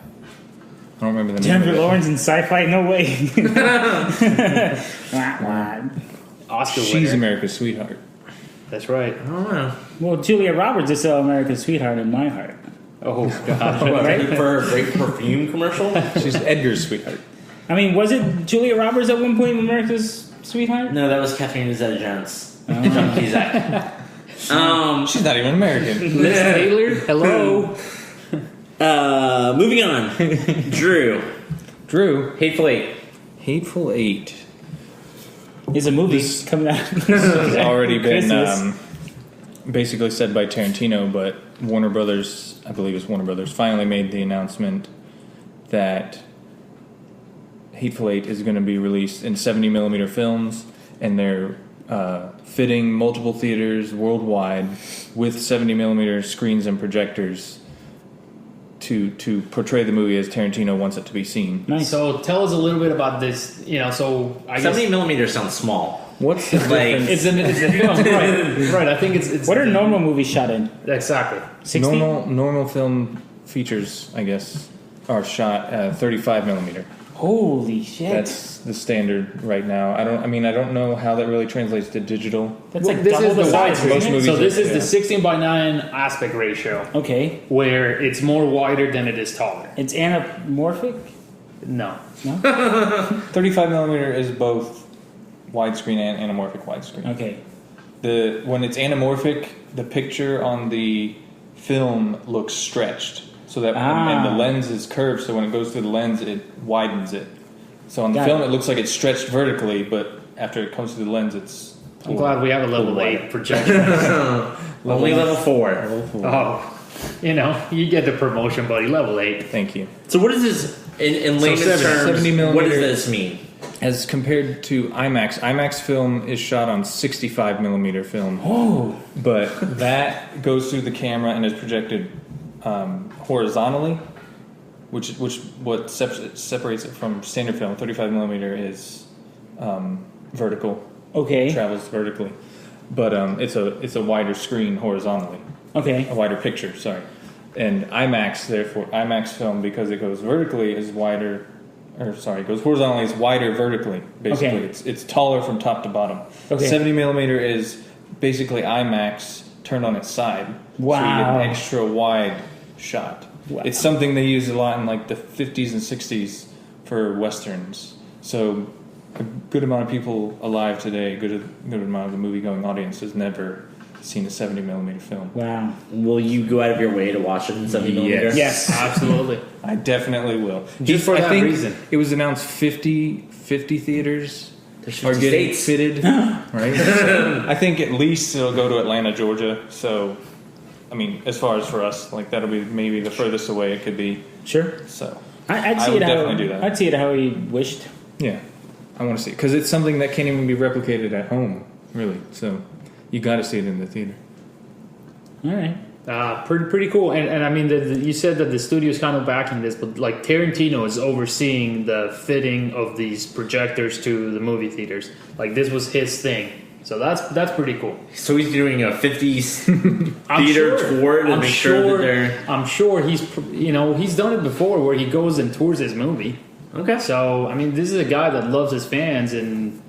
don't remember the name. Jennifer Lawrence in sci-fi? No way. Oscar She's winner. America's sweetheart. That's right. I don't know. Well, Julia Roberts is still America's sweetheart in my heart. Oh, God. Ready for a great perfume commercial? She's Edgar's sweetheart. I mean, was it Julia Roberts at one point America's sweetheart? No, that was Catherine Zeta-Jones. John Cusack. She's not even American. Liz Taylor, hello. Moving on. Drew, Hateful Eight. Hateful Eight. Is a movie coming out. Has already been Christmas. basically said by Tarantino, but Warner Brothers, I believe it's Warner Brothers, finally made the announcement that Hateful Eight is going to be released in 70mm films, and they're fitting multiple theaters worldwide with 70mm screens and projectors to portray the movie as Tarantino wants it to be seen. Nice. So tell us a little bit about this. So I guess 70mm sounds small. What's the Like- difference? it's a film, right? I think it's What are normal movies shot in? exactly. 60? Normal film features, I guess, are shot 35mm. Holy shit. That's the standard right now. I don't know how that really translates to digital. That's Well, like this double is the the size. widescreen. Most movies So this are- is yeah. the 16:9 aspect ratio, Okay. where it's more wider than it is taller. It's anamorphic? No. 35mm is both widescreen and anamorphic widescreen. Okay. When it's anamorphic, the picture on the film looks stretched, so that and the lens is curved. So when it goes through the lens, it widens it. So on the Got film, it. it looks like it's stretched vertically, but after it comes through the lens, it's. I'm glad we have a level Pulled 8 projector. Only level 4. Oh, you get the promotion, buddy. Level 8. Thank you. So what is this, in layman's 70 terms, what does millimeter. this mean? As compared to IMAX film is shot on 65mm film. Oh. But that goes through the camera and is projected horizontally, which what separates it from standard film. 35mm is vertical, Okay. travels vertically, but it's a wider screen horizontally, Okay. a wider picture. Sorry, and IMAX film, because it goes vertically is wider. It goes horizontally is wider vertically. Basically, Okay. it's taller from top to bottom. Okay. 70mm is basically IMAX turned on its side. Wow. So you get an extra wide shot. Wow. It's something they used a lot in like the 50s and 60s for westerns. So a good amount of people alive today, a good amount of the movie-going audience has never seen a 70mm film. Wow. Will you go out of your way to watch it in 70mm? Yes. Absolutely. I definitely will. Just for I that think reason. It was announced 50 theaters There's are 50 getting states. fitted, right? So I think at least it'll go to Atlanta, Georgia. So, I mean, as far as for us, like that'll be maybe the furthest away it could be. Sure. So, I'd I see would it how definitely do that. I'd see it how he wished. yeah, I want to see it because it's something that can't even be replicated at home, really. So, you got to see it in the theater. All right. Pretty cool. And I mean, you said that the studio's kind of backing this, but like Tarantino is overseeing the fitting of these projectors to the movie theaters. Like this was his thing. So that's pretty cool. So he's doing a 50s theater tour to make sure that they're... I'm sure he's done it before where he goes and tours his movie. Okay. So, I mean, this is a guy that loves his fans and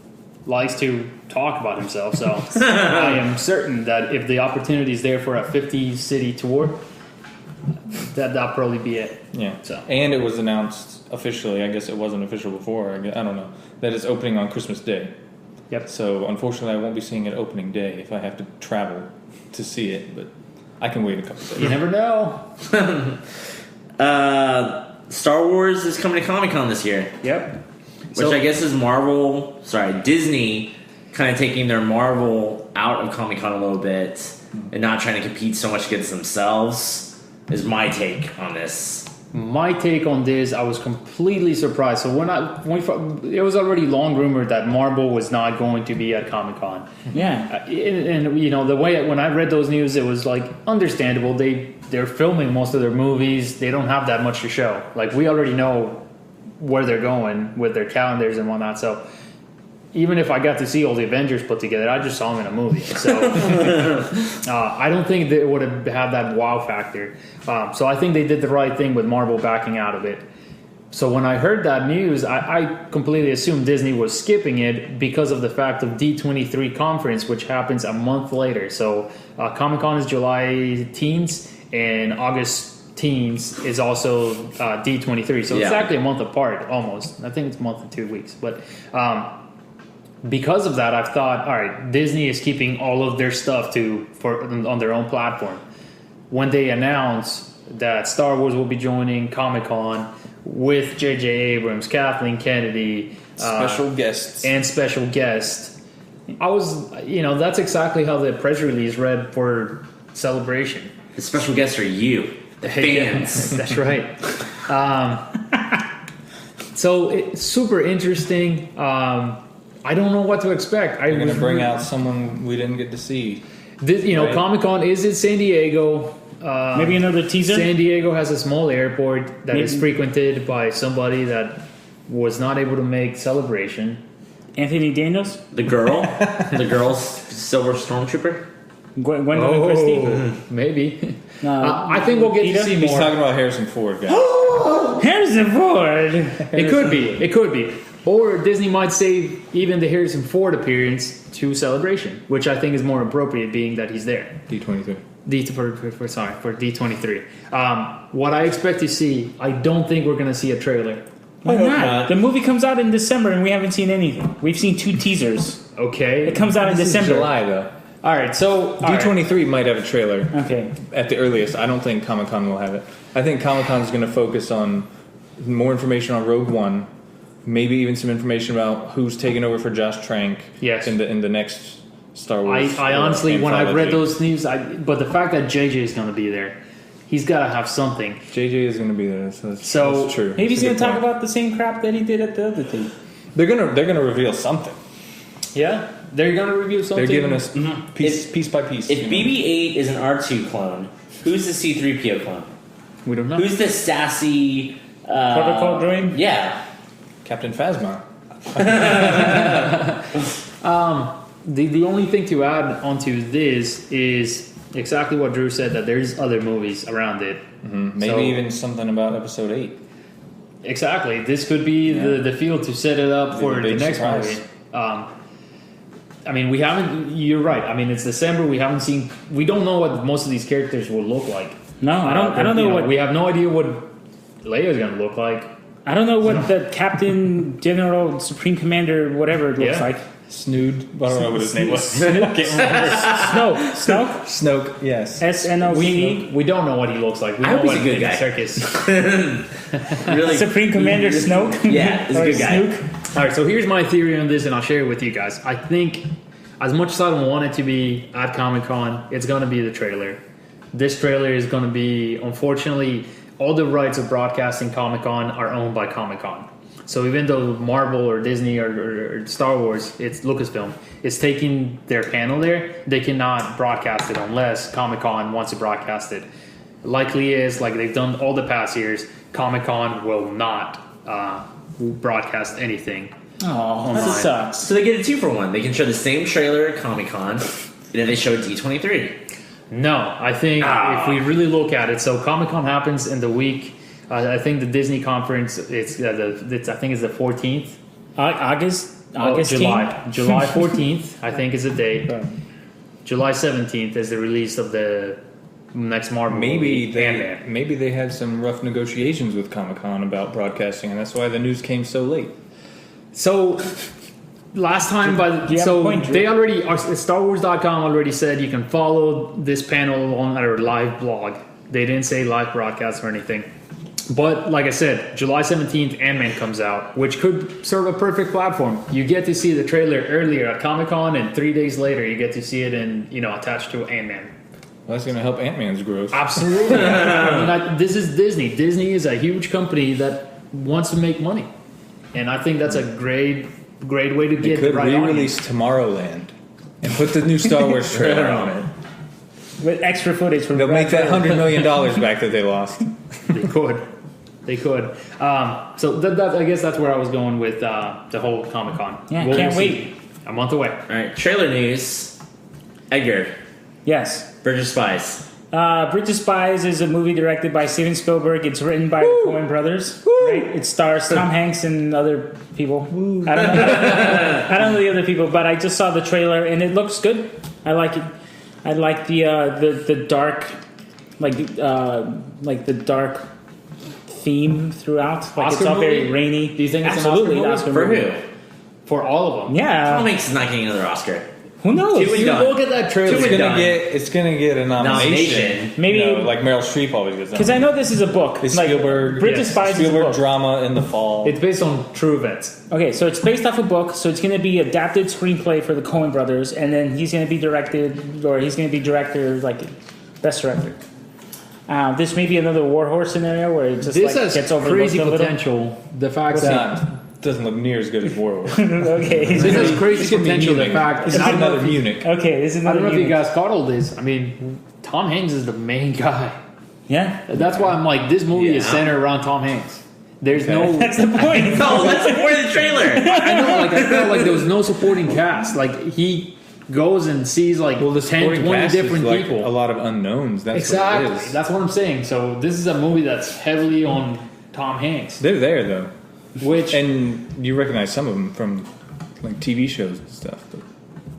likes to talk about himself. So I am certain that if the opportunity is there for a 50-city tour, that'll probably be it. Yeah. So. And it was announced officially, I guess it wasn't official before, I don't know, that it's opening on Christmas Day. Yep. So unfortunately, I won't be seeing it opening day if I have to travel to see it, but I can wait a couple days. You never know. Star Wars is coming to Comic-Con this year. Yep. Which I guess is Disney kind of taking their Marvel out of Comic-Con a little bit and not trying to compete so much against themselves is my take on this. My take on this, I was completely surprised. So it was already long rumored that Marvel was not going to be at Comic-Con. Yeah. And you know, the way when I read those news, it was like understandable. They're filming most of their movies. They don't have that much to show. Like, we already know where they're going with their calendars and whatnot. So even if I got to see all the Avengers put together, I just saw them in a movie. So I don't think they would have had that wow factor. So I think they did the right thing with Marvel backing out of it. So when I heard that news, I completely assumed Disney was skipping it because of the fact of D23 conference, which happens a month later. So Comic-Con is July teens, and August teens is also D23. So it's actually a month apart, almost. I think it's a month and 2 weeks. But because of that, I've thought, all right, Disney is keeping all of their stuff on their own platform. When they announce that Star Wars will be joining Comic-Con with J.J. Abrams, Kathleen Kennedy, Special guests. and special guests, I was, that's exactly how the press release read for Celebration. The special guests are you, the fans. That's right. So it's super interesting. I don't know what to expect. They're going to bring out someone we didn't get to see. Right? Comic-Con is in San Diego. Maybe another teaser? San Diego has a small airport that is frequented by somebody that was not able to make Celebration. Anthony Daniels? The girl's Silver Stormtrooper? Gwendolyn Christie? Maybe. I think we'll get to see more. He's talking about Harrison Ford, guys. Harrison Ford! It could be. Or Disney might save even the Harrison Ford appearance to Celebration, which I think is more appropriate, being that he's there. D23. For D23. What I expect to see, I don't think we're going to see a trailer. Why not? The movie comes out in December and we haven't seen anything. We've seen 2 teasers. Okay. It comes out in December. July, though. All right, so D23 might have a trailer. Okay. At the earliest. I don't think Comic-Con will have it. I think Comic-Con is going to focus on more information on Rogue One, maybe even some information about who's taking over for Josh Trank in the next Star Wars. I honestly, when I read those news, but the fact that JJ is going to be there, he's got to have something. JJ is going to be there, so that's true. Maybe he's going to talk about the same crap that he did at the other thing. They're gonna reveal something. Yeah, they're going to reveal something. They're giving us piece by piece. If BB-8 is an R2 clone, who's the C-3PO clone? We don't know. Who's the sassy protocol droid? Yeah, Captain Phasma. The only thing to add onto this is exactly what Drew said, that there's other movies around it. Mm-hmm. Maybe even something about Episode 8. Exactly. This could be the field to set it up for the next movie. I mean, we haven't... You're right. I mean, it's December. We don't know what most of these characters will look like. No, I don't know what... We have no idea what Leia's going to look like. I don't know what the Captain General Supreme Commander whatever looks like. Snood. I don't know what his name was. Snoke, yes. SNOKE. We don't know what he looks like. We I know hope he's what a good guy. Circus. Really? Supreme Commander Snoke? Yeah, he's a good guy. Snoke? All right, so here's my theory on this, and I'll share it with you guys. I think, as much as I don't want it to be at Comic-Con, it's going to be the trailer. This trailer is going to be, unfortunately, all the rights of broadcasting Comic-Con are owned by Comic-Con. So even though Marvel or Disney or Star Wars, it's Lucasfilm, is taking their panel there, they cannot broadcast it unless Comic-Con wants to broadcast it. Likely is, like they've done all the past years, Comic-Con will not broadcast anything. Oh, that my. sucks. So they get a 2-for-1. They can show the same trailer at Comic-Con, and then they show D23. No, I think if we really look at it, so Comic-Con happens in the week. I think the Disney conference. I think it's the 14th. August July 14th. I think is the date. July 17th is the release of the next Marvel movie. Maybe they had some rough negotiations with Comic-Con about broadcasting, and that's why the news came so late. So last time, they already StarWars.com already said you can follow this panel on our live blog. They didn't say live broadcast or anything. But like I said, July 17th, Ant-Man comes out, which could serve a perfect platform. You get to see the trailer earlier at Comic-Con, and 3 days later, you get to see it attached to Ant-Man. Well, that's going to help Ant-Man's growth. Absolutely. This is Disney. Disney is a huge company that wants to make money, and I think that's a great way to get They could right on it. re-release Tomorrowland and put the new Star Wars trailer on it. With extra footage from They'll make that $100 million back that they lost. They could. So that I guess that's where I was going with the whole Comic-Con. Yeah, We'll can't see. wait. A month away. All right, trailer news. Edgar, Yes. Bridge of Spies. Bridge of Spies is a movie directed by Steven Spielberg. It's written by the Coen brothers. Right? It stars Tom Hanks and other people. I don't know. I don't know the other people, but I just saw the trailer and it looks good. I like it. I like the dark, like the dark theme throughout. Like Oscar it's all movie? very rainy. Do you think it's absolutely an Oscar For movie? who? For all of them. Yeah. Tom Hanks is not getting another Oscar. Who knows? Two and You done. look at that trailer. Two and done. It's gonna get a nomination. Maybe- like Meryl Streep always gets. Because I know this is a book. It's Like, Spielberg. Bridge of Spies is a Spielberg book. drama in the fall. It's based on true events. Okay, so it's based off a book, so it's going to be adapted screenplay for the Coen brothers, and then he's going to be directed, or he's going to be director, like best director. This may be another Warhorse scenario where it just This like, has gets overlooked crazy a little. potential. The fact It's that not. Doesn't look near as good as Warhorse. Okay, this has crazy It's gonna be potential. The Munich. fact. This and is I don't know another if you- Munich. okay, this is I another. don't know if you unit. guys caught all this. I mean, Tom Hanks is the main guy. Yeah, That's why I'm like, this movie is Yeah. centered around Tom Hanks. There's Okay. no. that's the point. No, that's the point of the trailer. I know, like I felt like there was no supporting cast. Like he goes and sees like Well, the 10, supporting 20 cast different is like people. a lot of unknowns. That's Exactly. what it is. That's what I'm saying. So this is a movie that's heavily on Tom Hanks, They're there though, which and you recognize some of them from like TV shows and stuff. But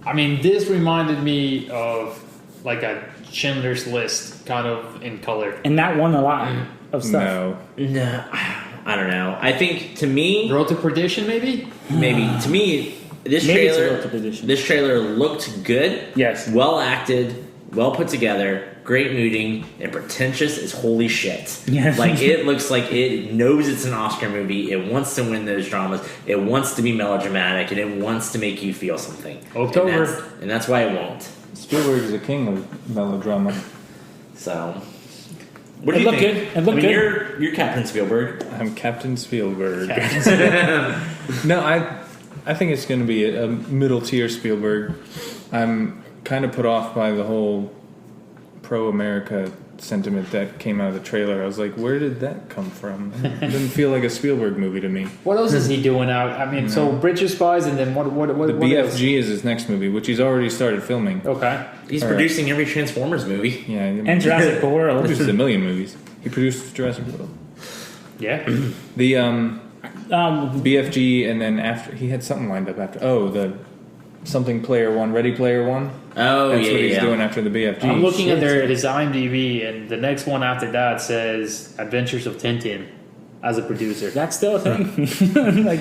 I mean, this reminded me of like a Schindler's List kind of in color. And that won a lot of stuff. no, No, I don't know. I think to me, Road to Perdition, maybe. maybe to me, this Maybe it's a trailer, Road to Perdition. this trailer looked good. Yes. Well acted, well put together, great mooding, and pretentious as holy shit. Yes. Like it looks like it knows it's an Oscar movie. It wants to win those dramas. It wants to be melodramatic, and it wants to make you feel something. October. and that's why it won't. Spielberg is a king of melodrama. So, what It do you looked think? good. It looked I mean, good. You're Captain Spielberg. I'm Captain Spielberg. No, I think it's going to be a middle tier Spielberg. I'm kind of put off by the whole pro-America sentiment that came out of the trailer. I was like, where did that come from? It didn't feel like a Spielberg movie to me. What else is he doing out? I mean, so Bridge of Spies, and then what? The what BFG is his next movie, which he's already started filming. Okay. He's All right. producing every Transformers movie. Yeah, And Jurassic he World. produces a million movies. He produced Jurassic World. Yeah. The Um, BFG, and then after he had something lined up after. Oh, the something Player One, Ready Player One. Oh, That's yeah, what he's yeah. doing after the BFG. I'm looking at shit. his IMDb, and the next one after that says Adventures of Tintin as a producer. that's still a thing. Like,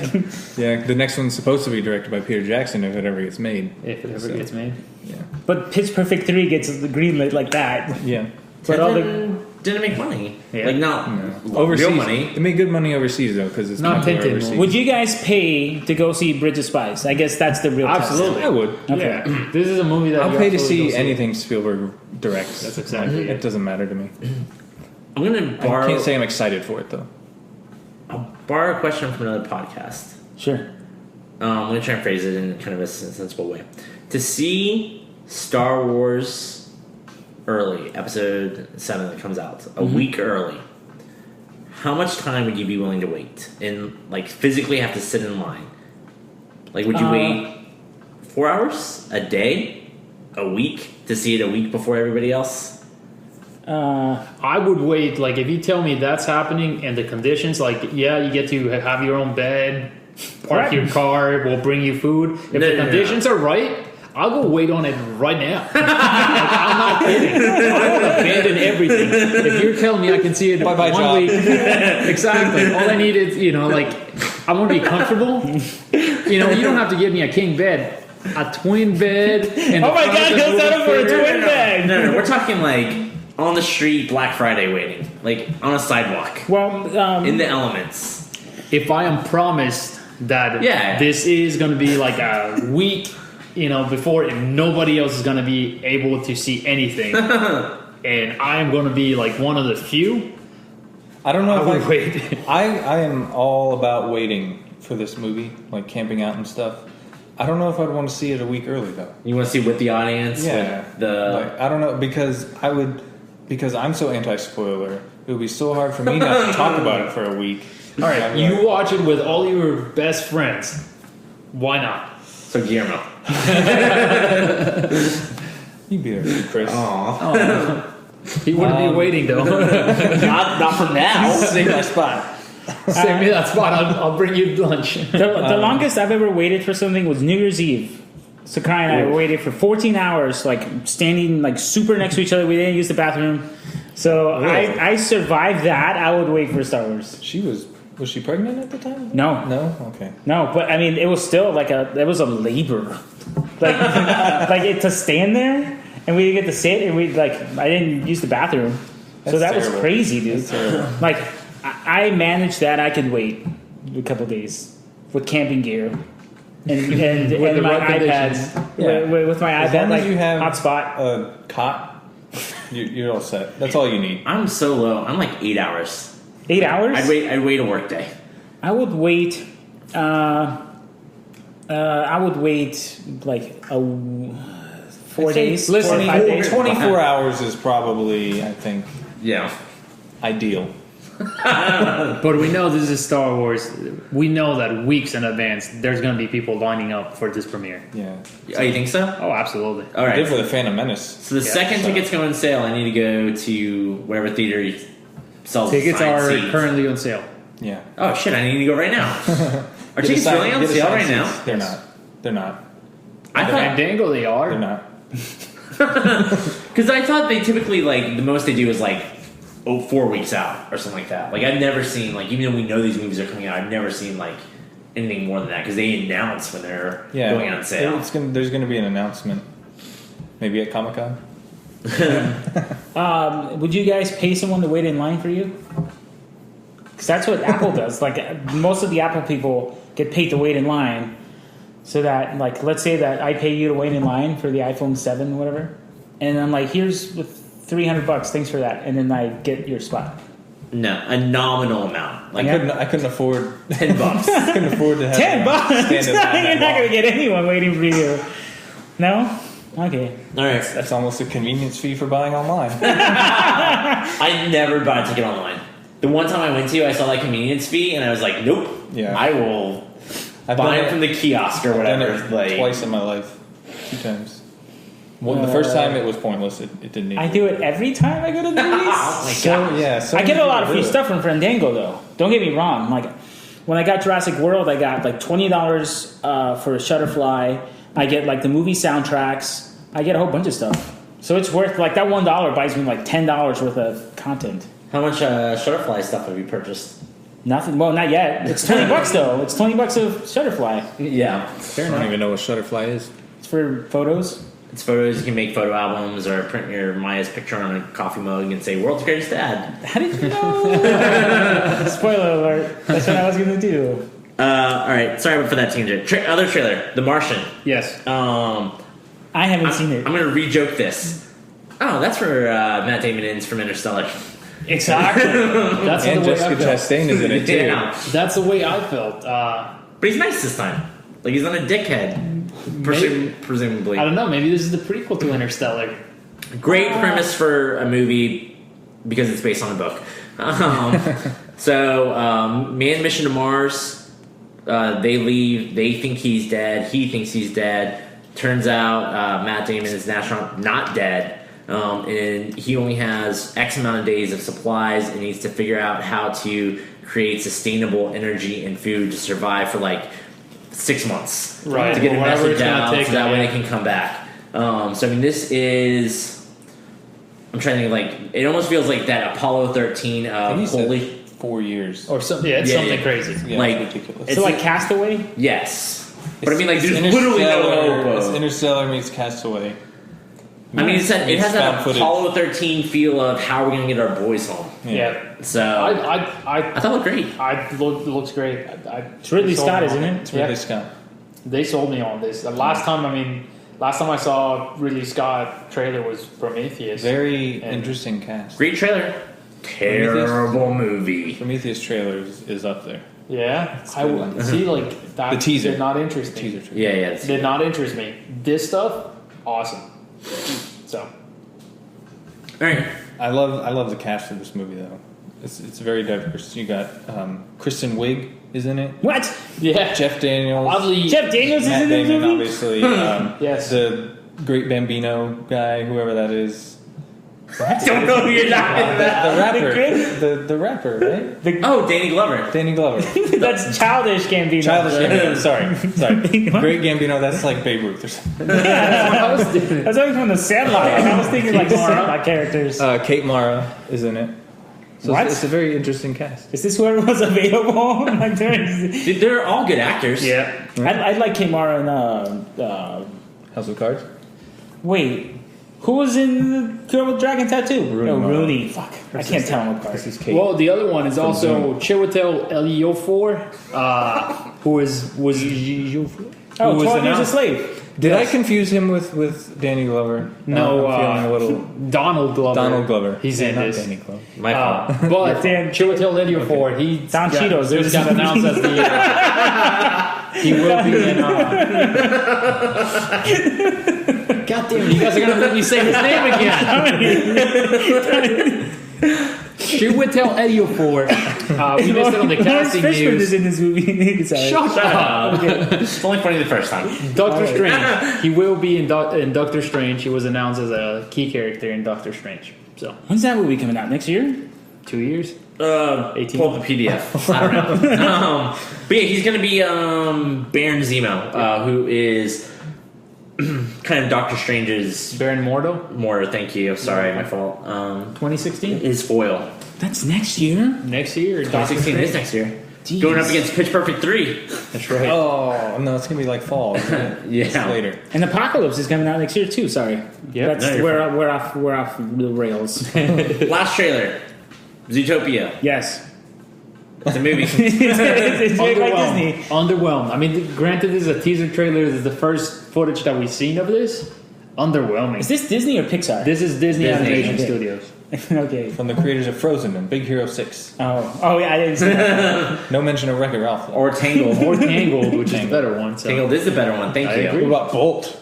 Yeah, the next one's supposed to be directed by Peter Jackson if it ever gets made. If it ever So, gets made. Yeah. but Pitch Perfect 3 gets the green lit like that. Yeah. But all the Didn't make money. Yeah. Like, not Overseas. real money. They made good money overseas, though, because it's Not popular Tintin. overseas. would you guys pay to go see Bridge of Spies? I guess that's the real test. Absolutely. I would. Okay. Yeah. This is a movie that I'll you pay to absolutely see go anything Spielberg directs. That's exactly It it. doesn't matter to me. I'm gonna I borrow. can't say I'm excited for it, though. I'll borrow a question from another podcast. Sure. I'm gonna try and phrase it in kind of a sensible way. To see Star Wars early, Episode 7 that comes out a week early, how much time would you be willing to wait and like physically have to sit in line? Like, would you wait 4 hours? A day? A week? To see it a week before everybody else? I would wait. Like, if you tell me that's happening and the conditions, like, yeah, you get to have your own bed, park your car, we'll bring you food. If the conditions are right, I'll go wait on it right now. Like, I'm not kidding. I would abandon everything. If you're telling me I can see it Bye-bye one job. week, exactly. All I need is, like, I want to be comfortable. You don't have to give me a king bed, a twin bed. And Oh my God, he'll settle for a twin bed. No, we're talking like on the street, Black Friday waiting, like on a sidewalk, Well, in the elements. If I am promised that this is going to be like a week, before, and nobody else is going to be able to see anything, and I am going to be like one of the few, I don't know I would if wait. I am all about waiting for this movie, like camping out and stuff. I don't know if I'd want to see it a week early though. You want to see with the audience? Yeah. With the Like, I don't know because I'm so anti-spoiler. It would be so hard for me not to talk about it for a week. All right, you watch it with all your best friends. Why not? so Guillermo. You be there, Chris. He wouldn't be waiting though. not for now. Save my spot. Save me that spot. I'll bring you lunch. the longest I've ever waited for something was New Year's Eve. Sakai and I waited for 14 hours, like standing like super next to each other. We didn't use the bathroom, so I survived that. I would wait for Star Wars. Was she pregnant at the time? No, Okay. no, but I mean, it was still like it was a labor, like to stand there, and we didn't get to sit, and I didn't use the bathroom, so That's that terrible. was crazy, dude. That's terrible. Like I managed that. I could wait a couple days with camping gear. And the my right iPad, Yeah. with my As iPad, long like as you have hotspot. a cot, you're all set. That's all you need. I'm so low. I'm like 8 hours. 8 hours. I'd wait a work day. I would wait. I would wait like 4 days. Listen, 4 or 5 days. 24 hours is probably, I think, Yeah. ideal. But we know this is Star Wars. We know that weeks in advance, there's going to be people lining up for this premiere. Yeah. Oh, you think so? Oh, absolutely. All I did for right. the Phantom Menace. So the second tickets go on sale, I need to go to whatever theater sells Tickets assigned are seats. currently on sale. Yeah. Oh shit! I need to go right now. Are Get tickets assigned- really on get sale assigned right seats. now? They're not. They're not. I thought Fandango, they are. They're not. because I thought they typically like the most they do is like 4 weeks out or something like that. Like I've never seen like even though we know these movies are coming out, I've never seen like anything more than that because they announce when they're Yeah. going on sale. There's going to be an announcement. Maybe at Comic-Con. Would you guys pay someone to wait in line for you? Because that's what Apple does. Like most of the Apple people get paid to wait in line, so that like let's say that I pay you to wait in line for the iPhone 7 or whatever, and I'm like, here's $300, thanks for that, and then I get your spot. No, a nominal amount. Like I couldn't afford $10. I couldn't afford to have $10. stand in line that You're not long. gonna get anyone waiting for you. No. Okay. All right. That's almost a convenience fee for buying online. I never bought a ticket online. The one time I went to, I saw that convenience fee, and I was like, nope. Yeah. I will I've buy done it from the kiosk or I've done whatever. it Like twice in my life. 2 times. Well, the first time it was pointless. It didn't need I do it every time I go to the movies. Oh my So god. yeah, so I get a lot of many free people do stuff from Fandango, though. Don't get me wrong. Like when I got Jurassic World, I got like $20 for Shutterfly. I get like the movie soundtracks. I get a whole bunch of stuff. So it's worth like that $1 buys me like $10 worth of content. How much Shutterfly stuff have you purchased? Nothing. Well, not yet. It's $20 though. It's $20 of Shutterfly. Yeah. it. I don't even know what Shutterfly is. It's for photos. It's photos. You can make photo albums or print your Maya's picture on a coffee mug and say "World's Greatest Dad." How did you know? Spoiler alert. That's what I was gonna do. All right. Sorry for that tangent. Other trailer, The Martian. Yes. I haven't seen it. I'm gonna re-joke this. Oh, that's where Matt Damon is from Interstellar. Exactly. That's And the way Jessica I felt. Chastain is in it too. Yeah. That's the way I felt. But he's nice this time. Like he's not a dickhead. Presumably. I don't know. Maybe this is the prequel to Interstellar. Great premise for a movie because it's based on a book. Manned mission to Mars. They leave. They think he's dead. He thinks he's dead. Turns out Matt Damon is not dead. And he only has X amount of days of supplies and needs to figure out how to create sustainable energy and food to survive for like 6 months. Right. To get a Whatever message it's gonna out take so that way them, they can come back. So, I mean, this is... I'm trying to think, like... It almost feels like that Apollo 13 holy... 4 years. Or something. Yeah, it's something crazy. Yeah, like, it's ridiculous. So like Castaway? Yes. But I mean, like, It's there's literally no hope. It's of- Interstellar meets Castaway. I mean, it has that found footage. Apollo 13 feel of how are we going to get our boys home. Yeah. So I thought it looked great. it looks great. It's Ridley sold Scott, me isn't on it? It's Ridley Scott. They sold me on this. The last time I saw Ridley Scott trailer was Prometheus. Very interesting cast. Great trailer. Terrible movie. Prometheus trailer is up there. Yeah, It's I good would one. see like that. The teaser. Did not interest me. Teaser trailer. Yeah. Did not interest me. This stuff, awesome. So All right. I love the cast of this movie though. It's very diverse. You got Kristen Wiig is in it. What? yeah, Jeff Daniels. oddly, Jeff Daniels is Matt in this Damon, movie? obviously. Yes. The Great Bambino guy, whoever that is. Don't know who you're talking The about. rapper. The rapper, right? Oh, Danny Glover. Danny Glover. That's Childish Gambino. Childish Gambino. Sorry. Great Gambino. That's like Babe Ruth or something. that's what I was doing. That's only from the Sandlot. I was thinking like Sandlot characters. Kate Mara is in it. So What? It's a very interesting cast. Is this whoever was available? Like, Dude, they're all good actors. Yeah, I'd like Kimara and House of Cards. wait, who was in the Girl with Dragon Tattoo? Rooney No, Mara. Rooney. Fuck, I can't tell him apart. This is Kate. Well, the other one is From also Chiwetel Ejiofor, who was Oh, who 12 was Years a announced- Slave. Did I confuse him with Danny Glover? No, I'm feeling a little. Donald Glover. Donald Glover. He's Yeah, in not this. Danny Glover. My fault. But Dan- Chiwetel Ejiofor, he Don Cheetos, there's just got announced as the. He will be in. God damn it! You guys are gonna let me say his name again. Chiwetel Ejiofor. We missed it on the Lawrence casting Fishburne news. is in this movie. Sorry. Shut up. It's only funny the first time. Doctor Strange. He will be in Doctor Strange. He was announced as a key character in Doctor Strange. So When's that movie coming out? Next year? 2 years. 18. Pull up the PDF. I don't know. But yeah, he's going to be Baron Zemo, who is kind of Doctor Strange's Baron Mordo. more. Thank you. Sorry, my fault. 2016. His foil. That's next year? Next year. 2016 is next year. Jeez. Going up against Pitch Perfect 3. That's right. Oh no, it's gonna be like fall. Isn't it? Yeah. It's later. And Apocalypse is coming out next year too. Sorry. Yep. That's No, you're we're off the rails. Last trailer. Zootopia. Yes. It's a movie. It's made by Disney. Underwhelmed. I mean, granted, this is a teaser trailer. This is the first footage that we've seen of this. Underwhelming. Is this Disney or Pixar? This is Disney Disney. Animation Okay. Studios. Okay. From the creators of Frozen and Big Hero 6. Oh yeah, I didn't see that. No mention of Wreck-It Ralph. Though. Or Tangled. Or Tangled, which is the better one. So. Tangled is the better one. Thank I you. agree. What about Bolt?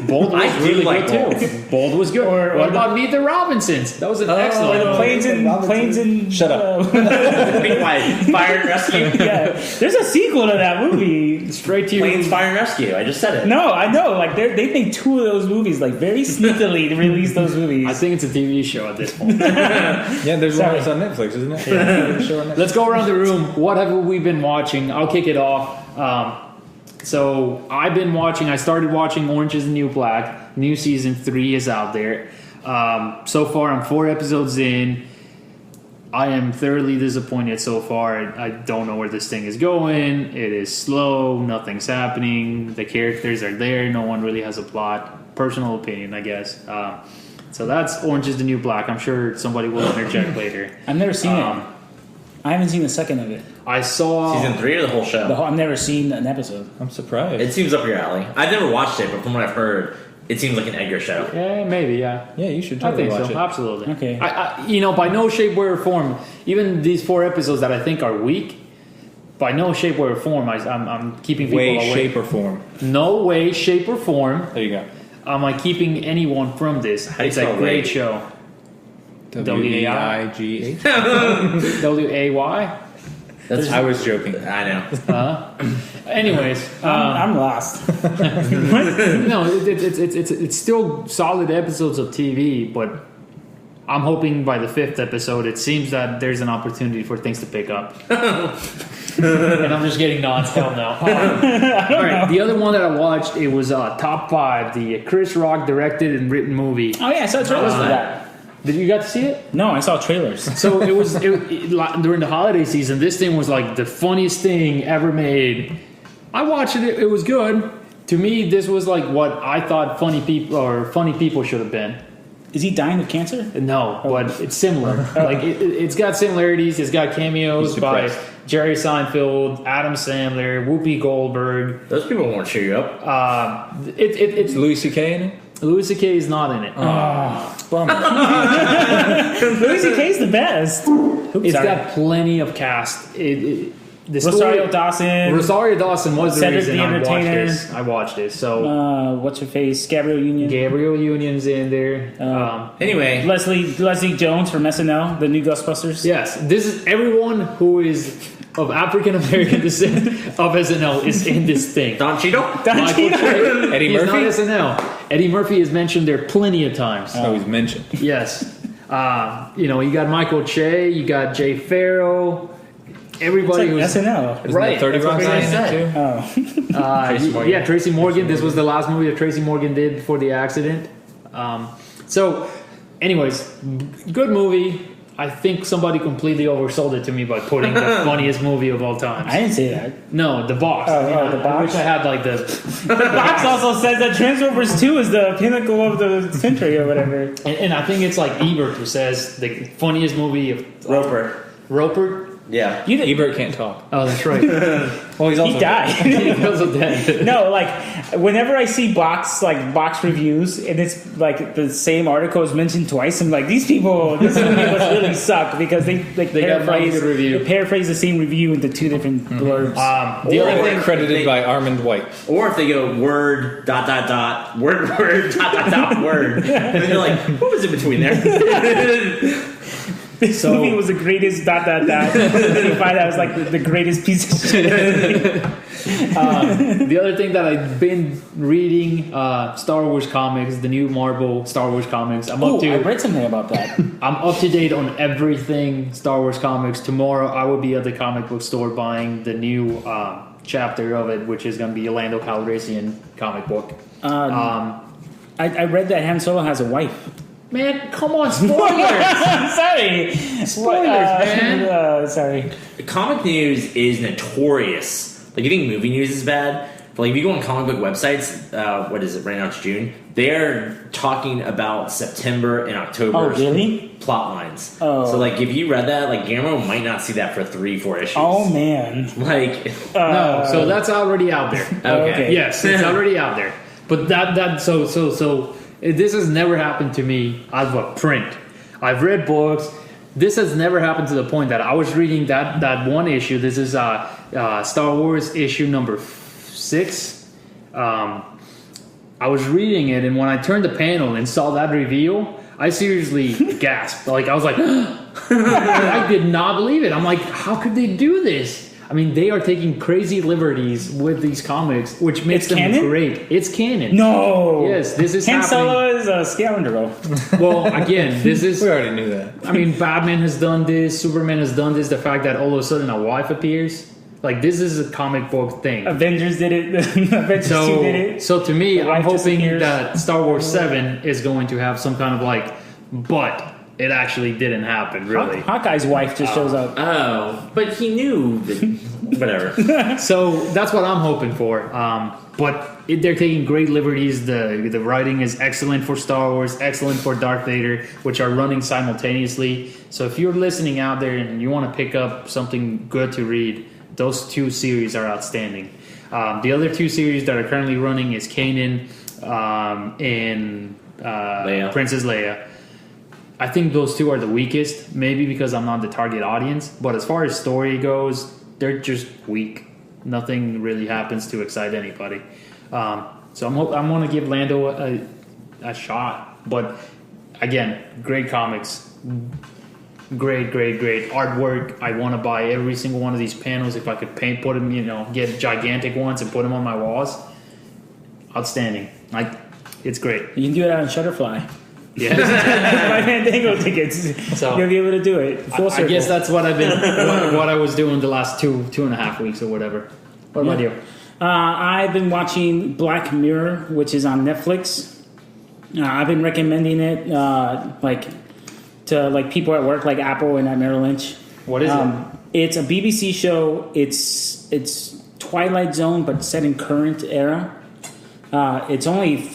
Bold was I do really like good Bold. too. Bold was good. Or what about Meet the Robinsons? That was an Or excellent. the planes in Shut up. Be quiet. Fire and Rescue. yeah, there's a sequel to that movie. Straight to your Planes, Fire and Rescue. I just said it. No, I know. Like they made two of those movies, like very sneakily to release those movies. I think it's a TV show at this point. Yeah, there's Sorry. one that's on Netflix, isn't it? Yeah. Show on Netflix. Let's go around the room. What have we been watching? I'll kick it off. So I've been watching. I started watching Orange Is the New Black. New season 3 is out there. So far, I'm 4 episodes in. I am thoroughly disappointed so far. I don't know where this thing is going. It is slow. Nothing's happening. The characters are there. No one really has a plot. Personal opinion, I guess. So that's Orange Is the New Black. I'm sure somebody will interject later. I've never seen it. I haven't seen the second of it. I saw Season 3 or the whole show? I've never seen an episode. I'm surprised. It seems up your alley. I've never watched it, but from what I've heard, it seems like an Edgar show. Yeah, maybe, yeah. yeah, you should I totally think watch so, it. absolutely. Okay. By no shape, way, or form, even these 4 episodes that I think are weak, by no shape, way, or form, I'm keeping people Way, away. shape, or form. No way, shape, or form There you go. am I keeping anyone from this. do you It's a spell great way? show. W-E-I-G-H. W-A-Y? I was joking. I know. Anyways, I'm lost. no, it's still solid episodes of TV, but I'm hoping by the 5th episode, it seems that there's an opportunity for things to pick up. And I'm just getting nods. Hell no. All right, the other one that I watched, it was Top 5, the Chris Rock directed and written movie. Oh yeah, I saw trailers for that. Did you got to see it? No, I saw trailers. So it was during the holiday season. This thing was like the funniest thing ever made. I watched it. It was good. To me, this was like what I thought funny people should have been. Is he dying of cancer? No, but it's similar. Like it's got similarities. It's got cameos by Jerry Seinfeld, Adam Sandler, Whoopi Goldberg. Those people won't cheer you up. It's Louis C.K. in it? Louis C.K. is not in it. Bummer. Louis C.K.'s the best. It's got plenty of cast. Rosario Dawson. Rosario Dawson was the Cedric reason the Entertainer. I watched this. So What's her face? Gabrielle Union. Gabrielle Union's in there. Anyway, Leslie Jones from SNL, the new Ghostbusters. Yes, this is everyone who is of African American descent of SNL is in this thing. Don Cheadle? Eddie He's Murphy? not SNL. Eddie Murphy is mentioned there plenty of times. Oh, he's mentioned. Yes. You got Michael Che, you got Jay Farrow. Everybody It's who's like SNL. Isn't right. that 30 that's what Rock I in said. it too? Tracy Morgan. Yeah, Tracy Morgan. This was the last movie that Tracy Morgan did before the accident. So, anyways, good movie. I think somebody completely oversold it to me by putting the funniest movie of all time. I didn't say that. No, The Box. The Box? I wish I had like the... The box also says that Transformers 2 is the pinnacle of the century or whatever. And I think it's like Ebert who says the funniest movie of... Roper? Yeah. Ebert can't talk. Oh, that's right. Well, he's also He died. He also dead. No, like whenever I see box reviews and it's like the same article is mentioned twice, I'm like, these people, this movie must really suck because they got one good review. they paraphrase the same review into two different blurbs. The Or- other thing... Credited by Armand White. Or if they go word, dot, dot, dot, word, word. And then you're like, what was in between there? This movie was the greatest ... And then you find out it's like the greatest piece of shit. The other thing that I've been reading, Star Wars comics, the new Marvel Star Wars comics. I read something about that. I'm up to date on everything Star Wars comics. Tomorrow I will be at the comic book store buying the new chapter of it, which is going to be a Lando Calrissian comic book. I read that Han Solo has a wife. Man, come on, spoilers! Sorry. Spoilers, man. Sorry. Comic news is notorious. Like, you think movie news is bad? But like, if you go on comic book websites, what is it? Right now it's June. They're talking about September and October. Oh, really? Plot lines. Oh. So like, if you read that, like, Guillermo might not see that for 3-4 issues. Oh, man. Like, No, so that's already out there. okay. Yes, it's already out there. But so this has never happened to me out of a print. I've read books. This has never happened to the point that I was reading that one issue. This is Star Wars issue number 6. I was reading it, and when I turned the panel and saw that reveal, I seriously gasped. Like, I was like, I did not believe it. I'm like, how could they do this? I mean, they are taking crazy liberties with these comics, which makes them canon? great. It's canon. No. Yes, this is Han happening. Solo is a scoundrel. Well, again, this is... We already knew that. I mean, Batman has done this. Superman has done this. The fact that all of a sudden a wife appears. Like, this is a comic book thing. Avengers did it. Avengers 2 did it. So to me, The I'm wife hoping disappears. that Star Wars 7 is going to have some kind of like, but it actually didn't happen, really. Hawkeye's wife just shows up. oh, but he knew that. Whatever. So that's what I'm hoping for. But they're taking great liberties. The writing is excellent for Star Wars, excellent for Darth Vader, which are running simultaneously. So if you're listening out there and you want to pick up something good to read, those 2 series are outstanding. The other 2 series that are currently running is Kanan and Leia. Princess Leia. I think those 2 are the weakest, maybe because I'm not the target audience. But as far as story goes, they're just weak. Nothing really happens to excite anybody. So I'm going to give Lando a shot. But again, great comics. great artwork. I want to buy every single one of these panels. If I could put them, get gigantic ones and put them on my walls. Outstanding. Like, it's great. You can do it on Shutterfly. Yeah. My Fandango tickets. So, you'll be able to do it. Full I circle. guess that's what I've been, what I was doing the last two and a half weeks or whatever. What about you? I've been watching Black Mirror, which is on Netflix. I've been recommending it, to people at work, like Apple and at Merrill Lynch. What is it? It's a BBC show. It's Twilight Zone, but set in current era. It's only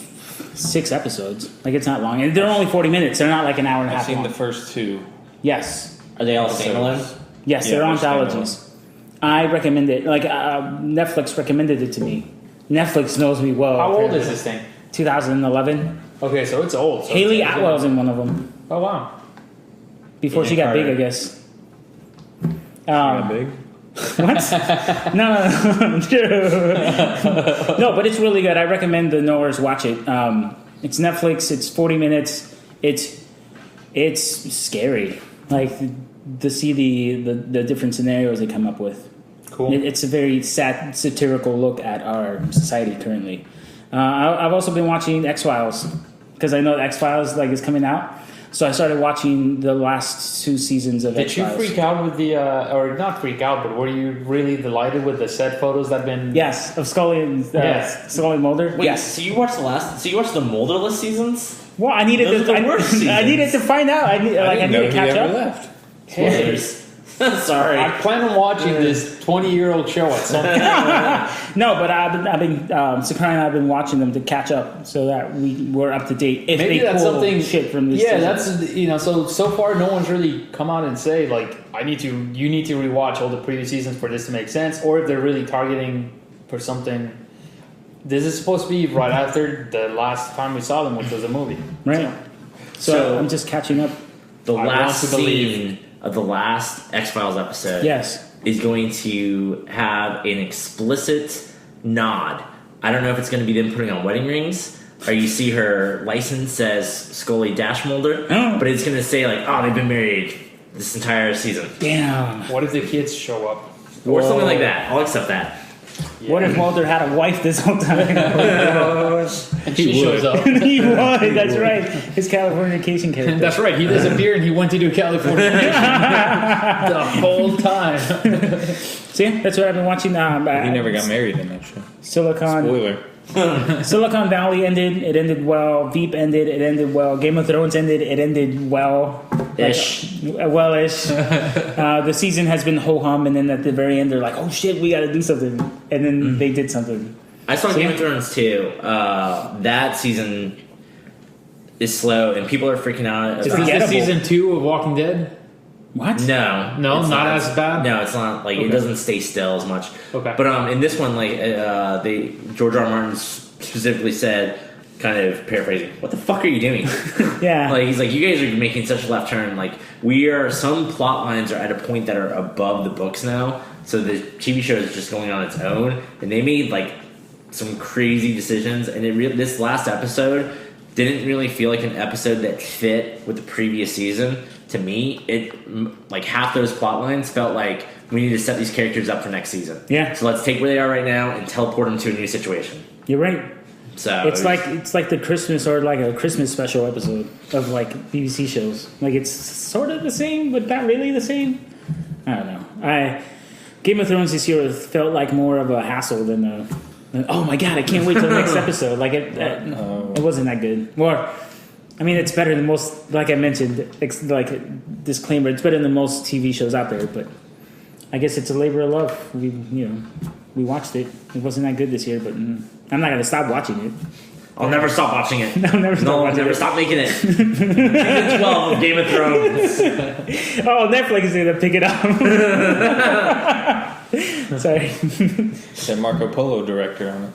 6 episodes. Like, it's not long. And they're only 40 minutes. They're not like an hour and a I've half seen long. the first 2. Yes. Are they all standalone? Yes, Yeah, they're they're anthologies. I recommend it. Netflix recommended it to me. Netflix knows me well. How old is this thing? 2011. Okay, so it's old. So Haley it's Atwell's in one of them. Oh, wow. Before she got big, I guess. Big? What? No. No, but it's really good. I recommend the knowers watch it. It's Netflix. It's 40 minutes. It's scary. Like, to see the different scenarios they come up with. Cool. It's a very satirical look at our society currently. I've also been watching X-Files because I know X-Files is coming out. So I started watching the last 2 seasons of Did you X-Files. freak out with the, or not freak out, but were you really delighted with the set photos that have been... Yes, of Scully and Scully Mulder. Wait, Yes. so you watched the Mulderless seasons? Well, I needed Those are the worst I seasons. needed to find out. I need to catch up. Left. Spoilers. Sorry. I plan on watching this 20-year-old show at some point. No, but I've been Sakurai and I've been watching them to catch up so that we're up to date. If Maybe they that's pull something... shit from this Yeah, season. that's, so far no one's really come out and say, you need to rewatch all the previous seasons for this to make sense, or if they're really targeting for something... This is supposed to be right after the last time we saw them, which was a movie. Right. So I'm just catching up. The I last want to believe. scene of the last X-Files episode Yes. is going to have an explicit nod. I don't know if it's going to be them putting on wedding rings, or you see her license says Scully Dash Mulder, but it's going to say they've been married this entire season. Damn. What if the kids show up? Or something like that. I'll accept that. What if Mulder had a wife this whole time? And she shows up. He would. That's right. His Californication character. That's right. He disappeared and he went to do California the whole time. So yeah, that's what I've been watching. He never got married in that show. Silicon Spoiler. Silicon Valley ended. It ended well. Veep ended. It ended well. Game of Thrones ended. It ended well. Ish. Well-ish. The season has been ho-hum, and then at the very end, they're like, "Oh shit, we got to do something," and then they did something. I saw Game of Thrones too. That season is slow, and people are freaking out. Is about this forgettable. the season 2 of Walking Dead? What? No, No, it's not as bad? No, it's not. It Okay. doesn't stay still as much. Okay. But in this one, George R. R. Martin specifically said, kind of paraphrasing, "What the fuck are you doing?" Yeah. He's like, "You guys are making such a left turn. Some plot lines are at a point that are above the books now. So the TV show is just going on its own, and they made some crazy decisions. And this last episode didn't really feel like an episode that fit with the previous season. To me, half those plot lines felt like we need to set these characters up for next season. Yeah. So let's take where they are right now and teleport them to a new situation. You're right. So It's like the Christmas or a Christmas special episode of BBC shows. It's sort of the same, but not really the same. I don't know. Game of Thrones this year felt like more of a hassle than oh my god, I can't wait till the next episode. It wasn't that good. It's better than most. Like I mentioned, disclaimer, it's better than most TV shows out there. But I guess it's a labor of love. We watched it. It wasn't that good this year, but I'm not gonna stop watching it. I'll never stop watching it. I'll never stop watching never it. stop making it. Season 12 of Game of Thrones. Oh, Netflix is gonna pick it up. Sorry, That Marco Polo director on it.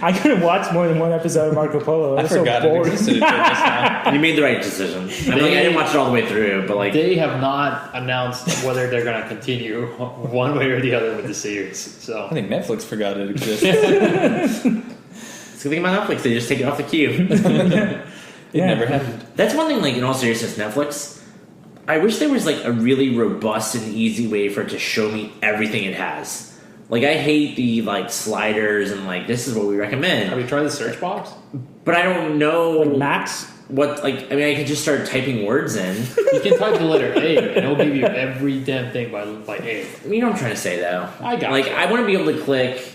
I couldn't watch more than one episode of Marco Polo. I was forgot so it bored. existed until just now. You made the right decision. I didn't watch it all the way through, but They have not announced whether they're going to continue one way or the other with the series. So I think Netflix forgot it existed. it's the thing about Netflix. They just take it off the queue. It never happened. That's one thing. In all seriousness, Netflix. I wish there was like a really robust and easy way for it to show me everything it has. Like I hate the like sliders and like this is what we recommend. Have you tried the search box? But I don't know Like Max? what like. I mean, I could just start typing words in. You can type the letter A, and it'll give you every damn thing by A. You know what I'm trying to say, though. I got like you. I want to be able to click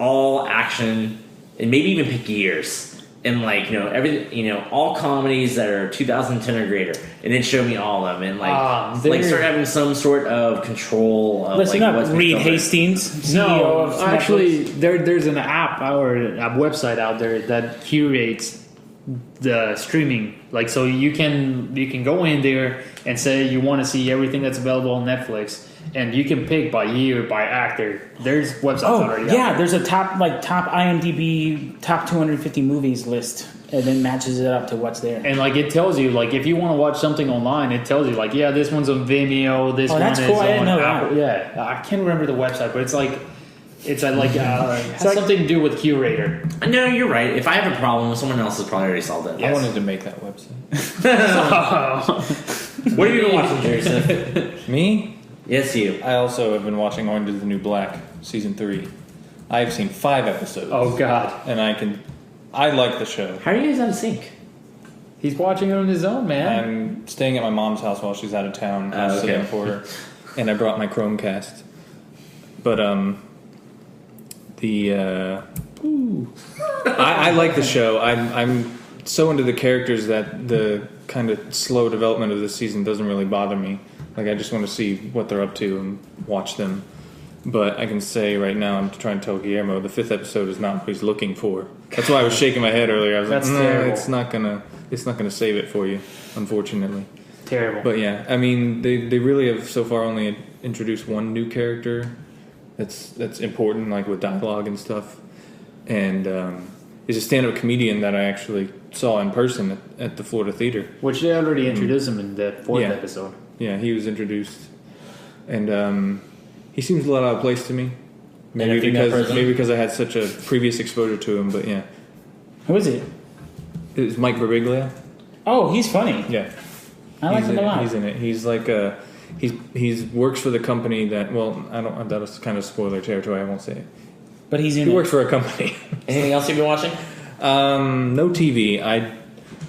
all action and maybe even pick years and like everything all comedies that are 2010 or greater, and then show me all of them and like start having some sort of control. Of, Listen like, up, what's been Reed filtered. Hastings, CEO No, of Netflix. actually, there's an app or a website out there that curates the streaming. Like, so you can go in there and say you want to see everything that's available on Netflix, and you can pick by year, by actor. There's websites already. yeah, out there. there's a top IMDb top 250 movies list, and then matches it up to what's there. And like it tells you, like if you want to watch something online, it tells you like, yeah, this one's on Vimeo, this one that's is cool. I didn't on know that. Apple. Yeah, I can't remember the website, but it's like has something to do with curator. No, you're right. If I have a problem, someone else has probably already solved it. I wanted to make that website. What have you been watching, Joseph? Me? Yes, you. I also have been watching Orange is the New Black, season 3. I've seen 5 episodes. Oh God, And I like the show. How are you guys out of sync? he's watching it on his own, man. I'm staying at my mom's house while she's out of town. I was okay. sitting for her, and I brought my Chromecast. But I like the show. I'm so into the characters that the kind of slow development of this season doesn't really bother me. Like I just want to see what they're up to and watch them. But I can say right now, I'm trying to tell Guillermo, the 5th episode is not what he's looking for. That's why I was shaking my head earlier. I was That's like, terrible. it's not gonna save it for you, unfortunately. Terrible. But yeah, I mean, they really have so far only introduced one new character that's important, like with dialogue and stuff. And he's a stand-up comedian that I actually saw in person at the Florida Theater. Which they already introduced him in the 4th Yeah. episode. Yeah, he was introduced, and he seems a lot out of place to me. Maybe because I had such a previous exposure to him. But yeah, Who is it? it's Mike Birbiglia. Oh, he's funny. Yeah, I like him a lot. He's in it. He's like he's works for the company that. Well, I don't. That was kind of spoiler territory. I won't say it. But he's in He it. works for a company. Anything else you've been watching? No TV. I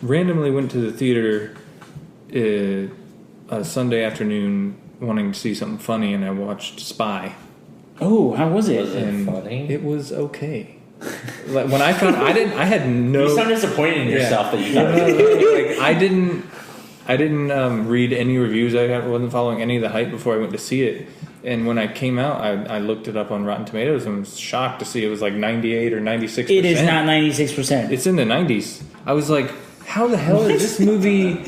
randomly went to the theater a Sunday afternoon wanting to see something funny, and I watched Spy. Oh, how was it? Was it And funny? it was okay. Like when I found, I had no. You sound disappointed in yourself that you got like I didn't read any reviews. I wasn't following any of the hype before I went to see it. And when I came out, I looked it up on Rotten Tomatoes and was shocked to see it was like 98 or 96%. It is not 96%. It's in the 90s. I was like, how the hell did this movie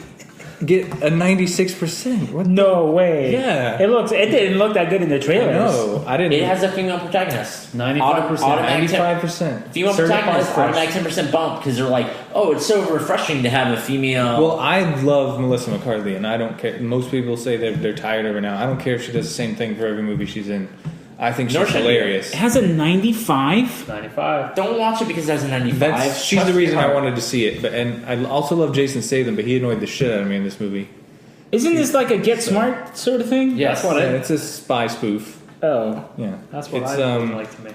get a 96%? What? No way. Yeah. It didn't look that good in the trailers. No, I didn't. It has a female protagonist. 95%. Automatic 95%. female Certified protagonist, fresh. automatic 10% bump because they're like, oh, it's so refreshing to have a female. Well, I love Melissa McCarthy, and I don't care. Most people say they're tired of her now. I don't care if she does the same thing for every movie she's in. I think Nor she's should hilarious. It has a 95? 95. Don't watch it because it has a 95. She's Trust the reason your I heart. wanted to see it. And I also love Jason Statham, but he annoyed the shit out of me in this movie. Isn't this like a Get Smart sort of thing? Yes. That's what Yeah, it's a spy spoof. Oh. Yeah, That's what it's, I would like to make.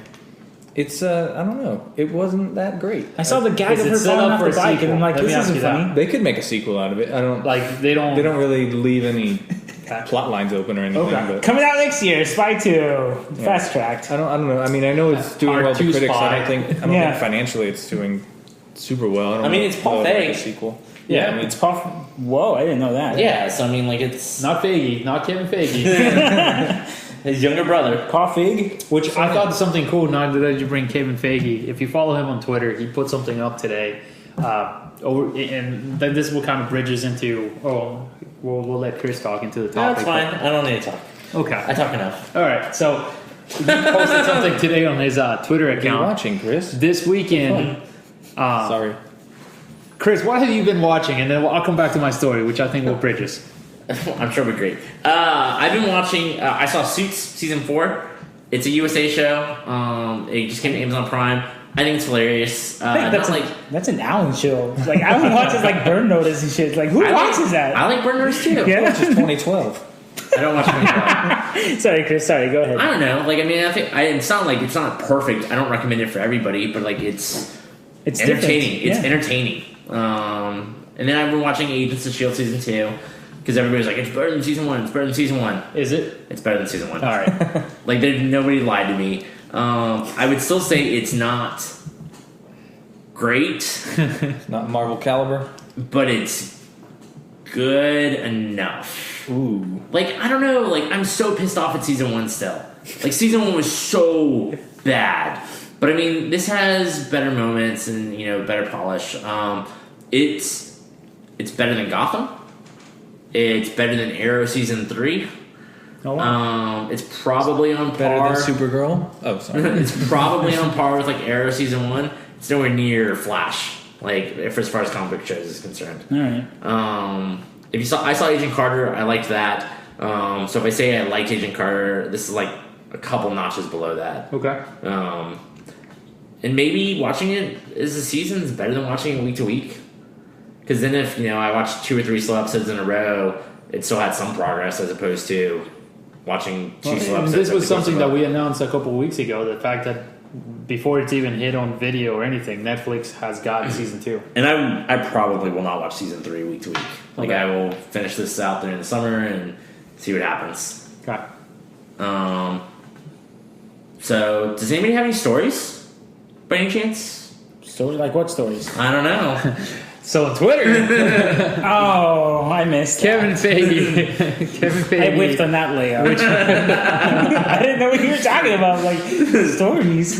It's I don't know. It wasn't that great. I saw the gag Is of it her set falling up off for the a bike, and sequel? I'm like, Let me this ask isn't you that. funny. They could make a sequel out of it. I don't. Like they don't. They don't really leave any plot lines open or anything. Okay. But Coming out next year, Spy 2. Fast tracked. I don't know. I mean, I know it's doing Part well to two critics. Spy. I don't think Yeah. financially it's doing super well. I mean, know it's Paul if they'll make Feig. a sequel. Yeah, I mean, it's Puff. Whoa, I didn't know that. Yeah, so I mean, like, it's Not Feige, not Kevin Feige. his younger brother. Paw Fig. Which I thought was something cool. Now that you bring Kevin Feige, if you follow him on Twitter, he put something up today, and then this will kind of bridges into. Oh, we'll let Chris talk into the No, topic. it's fine. I don't need to talk. Okay. I talk enough. All right. So he posted something today on his Twitter what are you account watching, Chris? this weekend. Sorry. Chris, what have you been watching? And then I'll come back to my story, which I think will bridge us. I'm sure it'll be great. I've been watching. I saw Suits season 4. It's a USA show. It just came to Amazon Prime. I think it's hilarious. I think Not that's an Alan show. Like Alan watches like Burn Notice and shit. Like who watches that? I like Burn Notice too. Yeah. It's just 2012. I don't watch Burn Sorry, Chris. Sorry, go ahead. I don't know. Like, I mean, I think it's not perfect. I don't recommend it for everybody, but like, it's entertaining. Different. It's entertaining. And then I've been watching Agents of S.H.I.E.L.D. season 2 because everybody's like, it's better than season 1. It's better than season 1. Is it? It's better than season 1. All right. Like, nobody lied to me. I would still say it's not great, Not Marvel caliber. but it's good enough. Ooh. Like, I don't know, like, I'm so pissed off at season 1 still. Like, season 1 was so bad. But, I mean, this has better moments and, better polish. It's better than Gotham. It's better than Arrow season 3. Oh, wow. It's probably on par. Better than Supergirl? Oh, sorry. It's probably on par with, like, Arrow season 1. It's nowhere near Flash, like, as far as comic book shows is concerned. All right. I saw Agent Carter. I liked that. So if I say I liked Agent Carter, this is like a couple notches below that. Okay. And maybe watching it as a season is better than watching it week to week. Because then if I watched 2 or 3 slow episodes in a row, it still had some progress as opposed to watching 2 slow episodes. This was something that we. we announced a couple of weeks ago. The fact that before it's even hit on video or anything, Netflix has gotten season 2. And I probably will not watch season 3 week to week. Like, Okay. I will finish this out during the summer and see what happens. Okay. So, does anybody have any stories? By any chance? Stories like what stories? I don't know. So on Twitter, Oh, I missed Kevin Feige. Kevin that. Feige. I whiffed on that layup. I didn't know what you were talking about. Like stories.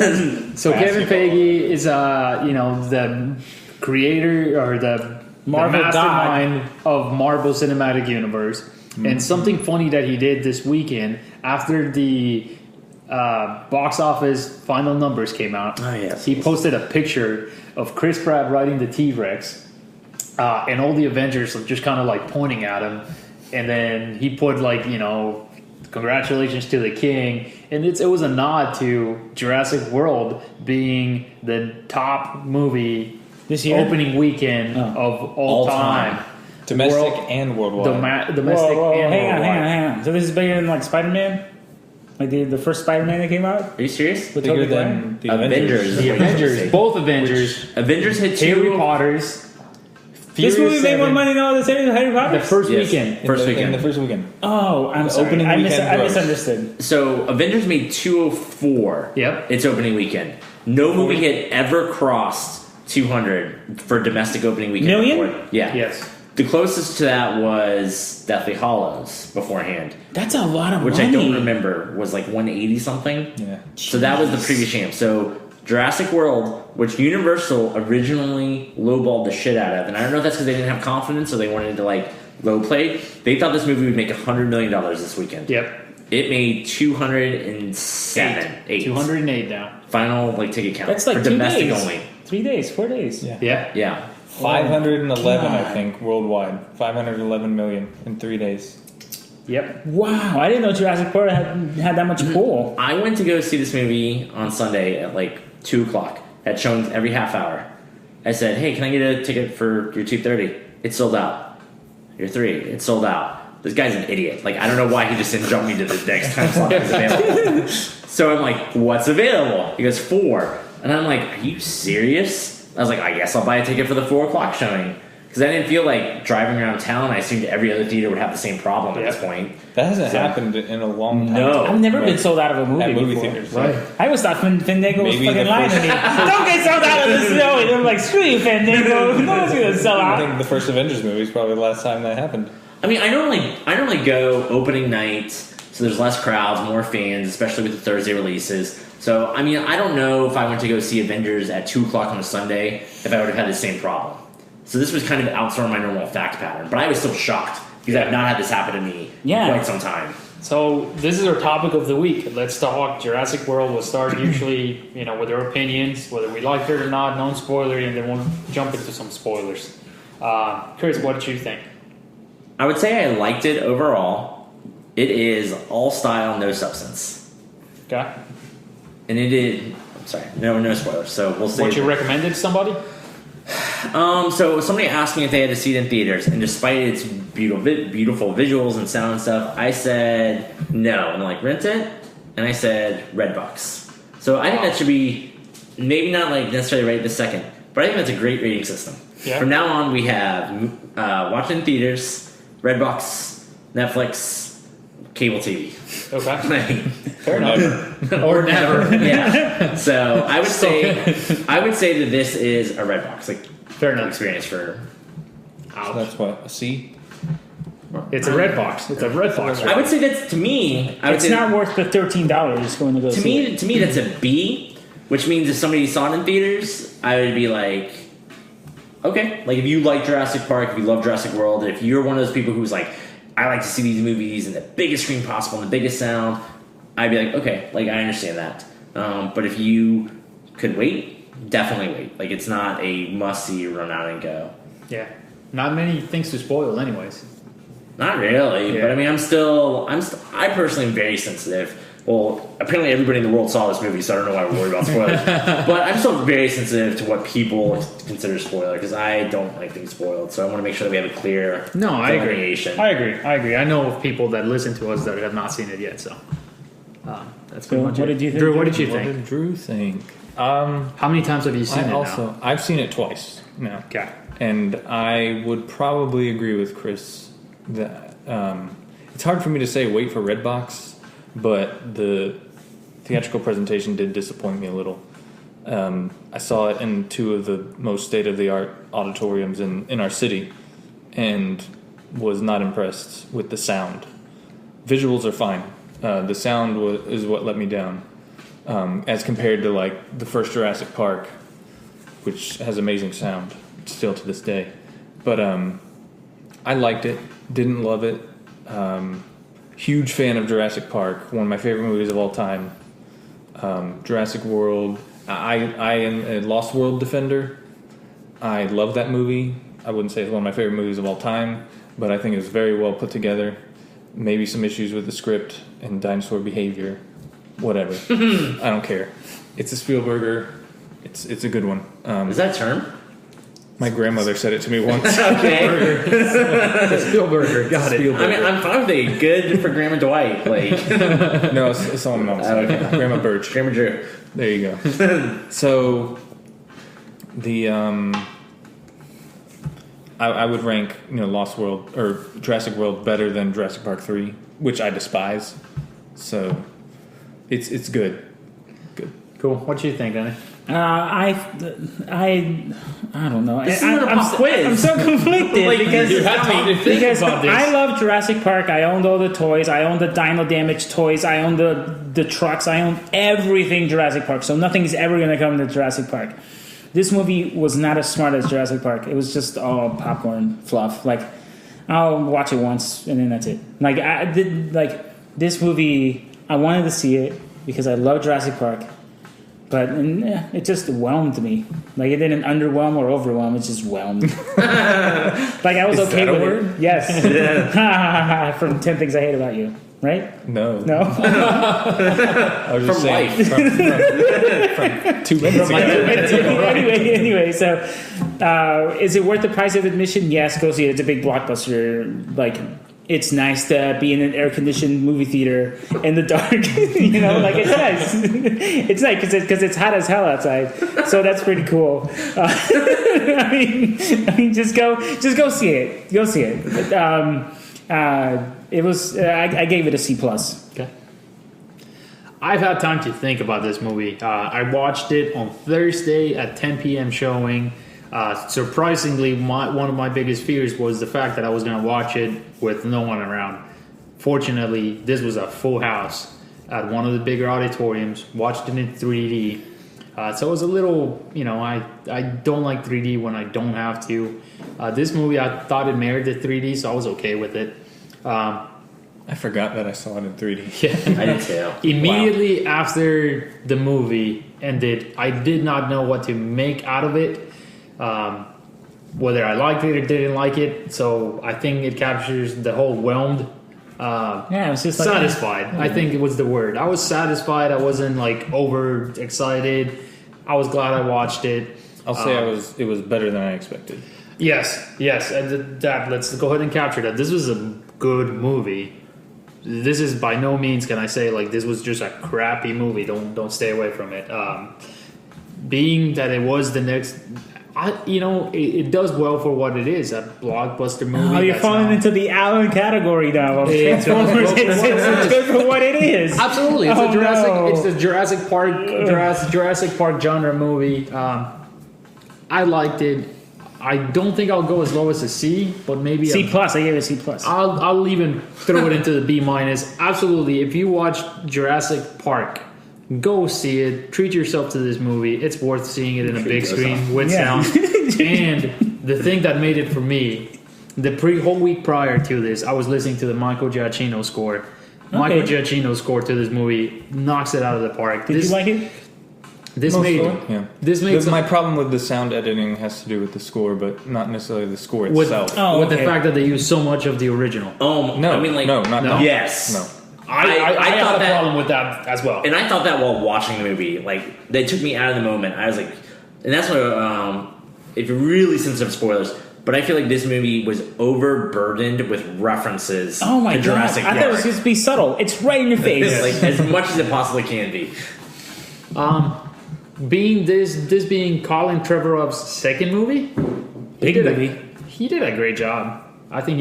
So Kevin Feige is, the creator or the Marvel mastermind of Marvel Cinematic Universe. And something funny that he did this weekend after the box office final numbers came out. Oh, yes. He posted a picture of Chris Pratt riding the T-Rex, and all the Avengers are just kind of like pointing at him. And then he put congratulations to the king. And it was a nod to Jurassic World being the top movie This year? opening weekend of all time. Domestic World- and worldwide. Domestic Whoa, and hang worldwide. on. So this is bigger than like Spider-Man? Like the first Spider-Man that came out? Are you serious? With Bigger Tobey Maguire? than the Avengers. The Avengers, both Avengers, Avengers hit Harry 2. Potter's. This Furious movie made 7, more money than all the series of Harry Potter? the first Yes. weekend. First In weekend. the first weekend. Oh, I'm The sorry. opening weekend I gross. misunderstood. So, Avengers made 204. Yep. Its opening weekend. No movie had ever crossed 200 for domestic opening weekend. Million? before. Yeah. Yes. The closest to that was Deathly Hallows beforehand, That's a lot of which money. I don't remember was like 180 something. Yeah. So that was the previous champ. So Jurassic World, which Universal originally lowballed the shit out of, and I don't know if that's because they didn't have confidence or they wanted to like low play. They thought this movie would make $100 million this weekend. Yep. It made 207. 208 now. Final like ticket count. That's like for 2 domestic days. only. 3 days, 4 days. Yeah. Yeah. Yeah. 511, I God. think, worldwide. 511 million in 3 days. Yep. Wow, I didn't know Jurassic World had that much pull. I went to go see this movie on Sunday at like 2 o'clock. At showings every half hour. I said, "Hey, can I get a ticket for your 2:30?" It's sold out. Your 3, it's sold out. This guy's an idiot. Like, I don't know why he just didn't jump me to the next time slot that's available. So I'm like, "What's available?" He goes, 4. And I'm like, "Are you serious?" I was like, "I guess I'll buy a ticket for the 4 o'clock showing." Because I didn't feel like driving around town. I assumed every other theater would have the same problem at this point. That hasn't So- happened in a long time. No. I've never been sold out of a movie At movie before. theaters. Right. I always thought Fandango was Maybe fucking the lying to first- me. Don't get sold out of this snow. And I'm like, screw you, Fandango. No one's gonna sell I out. think the first Avengers movie is probably the last time that happened. I mean, I normally go opening night, so there's less crowds, more fans, especially with the Thursday releases. So, I mean, I don't know if I went to go see Avengers at 2 o'clock on a Sunday if I would have had the same problem. So this was kind of outside my normal fact pattern, but I was still shocked because I've not had this happen to me Yeah. in quite some time. So this is our topic of the week. Let's talk Jurassic World. We'll start usually, with our opinions, whether we liked it or not, non-spoiler, and then we'll jump into some spoilers. Chris, what did you think? I would say I liked it overall. It is all style, no substance. Okay. And it is sorry, no spoilers. So we'll see. What you recommended to somebody? So somebody asked me if they had to see it in theaters, and despite its beautiful visuals and sound and stuff, I said no. And like, rent it, and I said Redbox. So I think that should be maybe not like necessarily right this second, but I think that's a great rating system. Yeah. From now on, we have watch it in theaters, Redbox, Netflix, cable TV. Okay. Fair enough. Or never. Yeah. So I would say that this is a Redbox Fair enough. experience for. So that's what, a C? It's a red box. It's a red box. I would say that's, to me, It's not worth the $13 going to go see it. To me, that's a B, which means if somebody saw it in theaters, I would be like, okay. Like, if you like Jurassic Park, if you love Jurassic World, if you're one of those people who's like, I like to see these movies in the biggest screen possible and the biggest sound, I'd be like, okay, like, I understand that. But if you could wait, definitely wait. Like, it's not a must-see, run out and go. Yeah. Not many things to spoil, anyways. Not really, Yeah. but I mean, I personally am very sensitive. Well, apparently everybody in the world saw this movie, so I don't know why we're worried about spoilers. But I'm still very sensitive to what people consider spoiler, because I don't like things spoiled. So I want to make sure that we have a clear delineation. I agree. I know of people that listen to us that have not seen it yet, so that's pretty much what it. did you think? Drew, what did you What think? did Drew think? How many times have you seen it now? I've seen it twice now. Okay. And I would probably agree with Chris that it's hard for me to say wait for Redbox, but the theatrical presentation did disappoint me a little. I saw it in two of the most state-of-the-art auditoriums in our city and was not impressed with the sound. Visuals are fine. The sound is what let me down, as compared to like the first Jurassic Park, which has amazing sound still to this day. But I liked it. Didn't love it. Huge fan of Jurassic Park. One of my favorite movies of all time. Jurassic World. I am a Lost World defender. I love that movie. I wouldn't say it's one of my favorite movies of all time, but I think it's very well put together. Maybe some issues with the script and dinosaur behavior. Whatever. I don't care. It's a Spielberger. It's a good one. Is that a term? My grandmother said it to me once. Okay. Spielberger, got it. I mean, I'm fine with it. Good for Grandma Dwight. Like, No, it's on my mom's side. Okay. Grandma Birch. Grandma Drew. There you go. So, the I would rank Lost World or Jurassic World better than Jurassic Park 3, which I despise. So, it's good. Good. Cool. What do you think, Danny? I don't know. This is not a pop quiz. I'm so conflicted because You had time to think about this. I love Jurassic Park. I owned all the toys. I owned the Dino Damage toys. I owned the trucks. I owned everything Jurassic Park. So nothing's ever going to come to Jurassic Park. This movie was not as smart as Jurassic Park. It was just all popcorn fluff. Like, I'll watch it once and then that's it. Like, this movie, I wanted to see it because I love Jurassic Park. But it just whelmed me. Like, it didn't underwhelm or overwhelm. It just whelmed. Like, I was Is okay that a with word? it. Yes. From 10 Things I Hate About You. Right? No. No? I was just From saying, from 2 minutes ago. anyway, so is it worth the price of admission? Yes, go see it. It's a big blockbuster. Like, it's nice to be in an air-conditioned movie theater in the dark. Like, it's nice. It's nice because it's hot as hell outside. So that's pretty cool. I mean, just go see it. Go see it. It was. I gave it a C+. Okay. I've had time to think about this movie. I watched it on Thursday at 10 p.m. showing. Surprisingly, one of my biggest fears was the fact that I was going to watch it with no one around. Fortunately, this was a full house at one of the bigger auditoriums. Watched it in 3D. So it was a little, I don't like 3D when I don't have to. This movie, I thought it merited 3D, so I was okay with it. I forgot that I saw it in 3D. Yeah. I did too. Immediately after the movie ended, I did not know what to make out of it. Whether I liked it or didn't like it. So I think it captures the whole whelmed Yeah, it was just like satisfied. I think it was the word. I was satisfied. I wasn't like over excited. I was glad I watched it. I'll say it was better than I expected. Yes. And that, let's go ahead and capture that. This was a good movie. This is by no means can I say like this was just a crappy movie. Don't stay away from it. Being that it was the next, it does well for what it is, a blockbuster movie. Oh, you're falling into the Alan category now of Transformers. It's good for what it is. Absolutely, it's a Jurassic Park genre movie. I liked it. I don't think I'll go as low as a C, but maybe C plus. I gave it a C plus. I'll even throw it into the B minus. Absolutely, if you watch Jurassic Park, go see it. Treat yourself to this movie. It's worth seeing it in a big screen with sound. And the thing that made it for me, the whole week prior to this, I was listening to the Michael Giacchino score. Okay. Michael Giacchino's score to this movie knocks it out of the park. Did you like it? This made my problem with the sound editing has to do with the score, but not necessarily the score itself. With the fact that they use so much of the original. Yes. No. I had a problem with that as well. And I thought that while watching the movie, like they took me out of the moment. I was like, and that's what if you're really sensitive to spoilers. But I feel like this movie was overburdened with references to Jurassic World. I thought it was just be subtle. It's right in your face, like as much as it possibly can be. Being being Colin Trevorrow's second movie, he did a great job. I think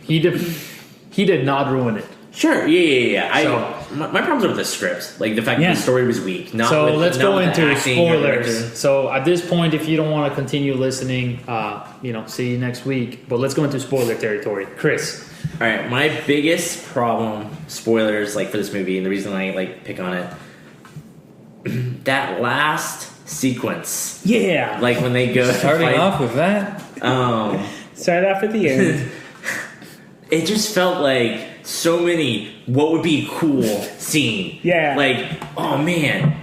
he did not ruin it. Sure, yeah. My problems are with the script, like the fact that the story was weak. Let's go into spoilers. So at this point, if you don't want to continue listening, see you next week. But let's go into spoiler territory. Chris. All right, my biggest problem, spoilers, like for this movie, and the reason I like pick on it. That last sequence. Yeah. Like when they go starting off with that. Start off at the end. It just felt like so many what would be a cool scene. Yeah. Like, oh man.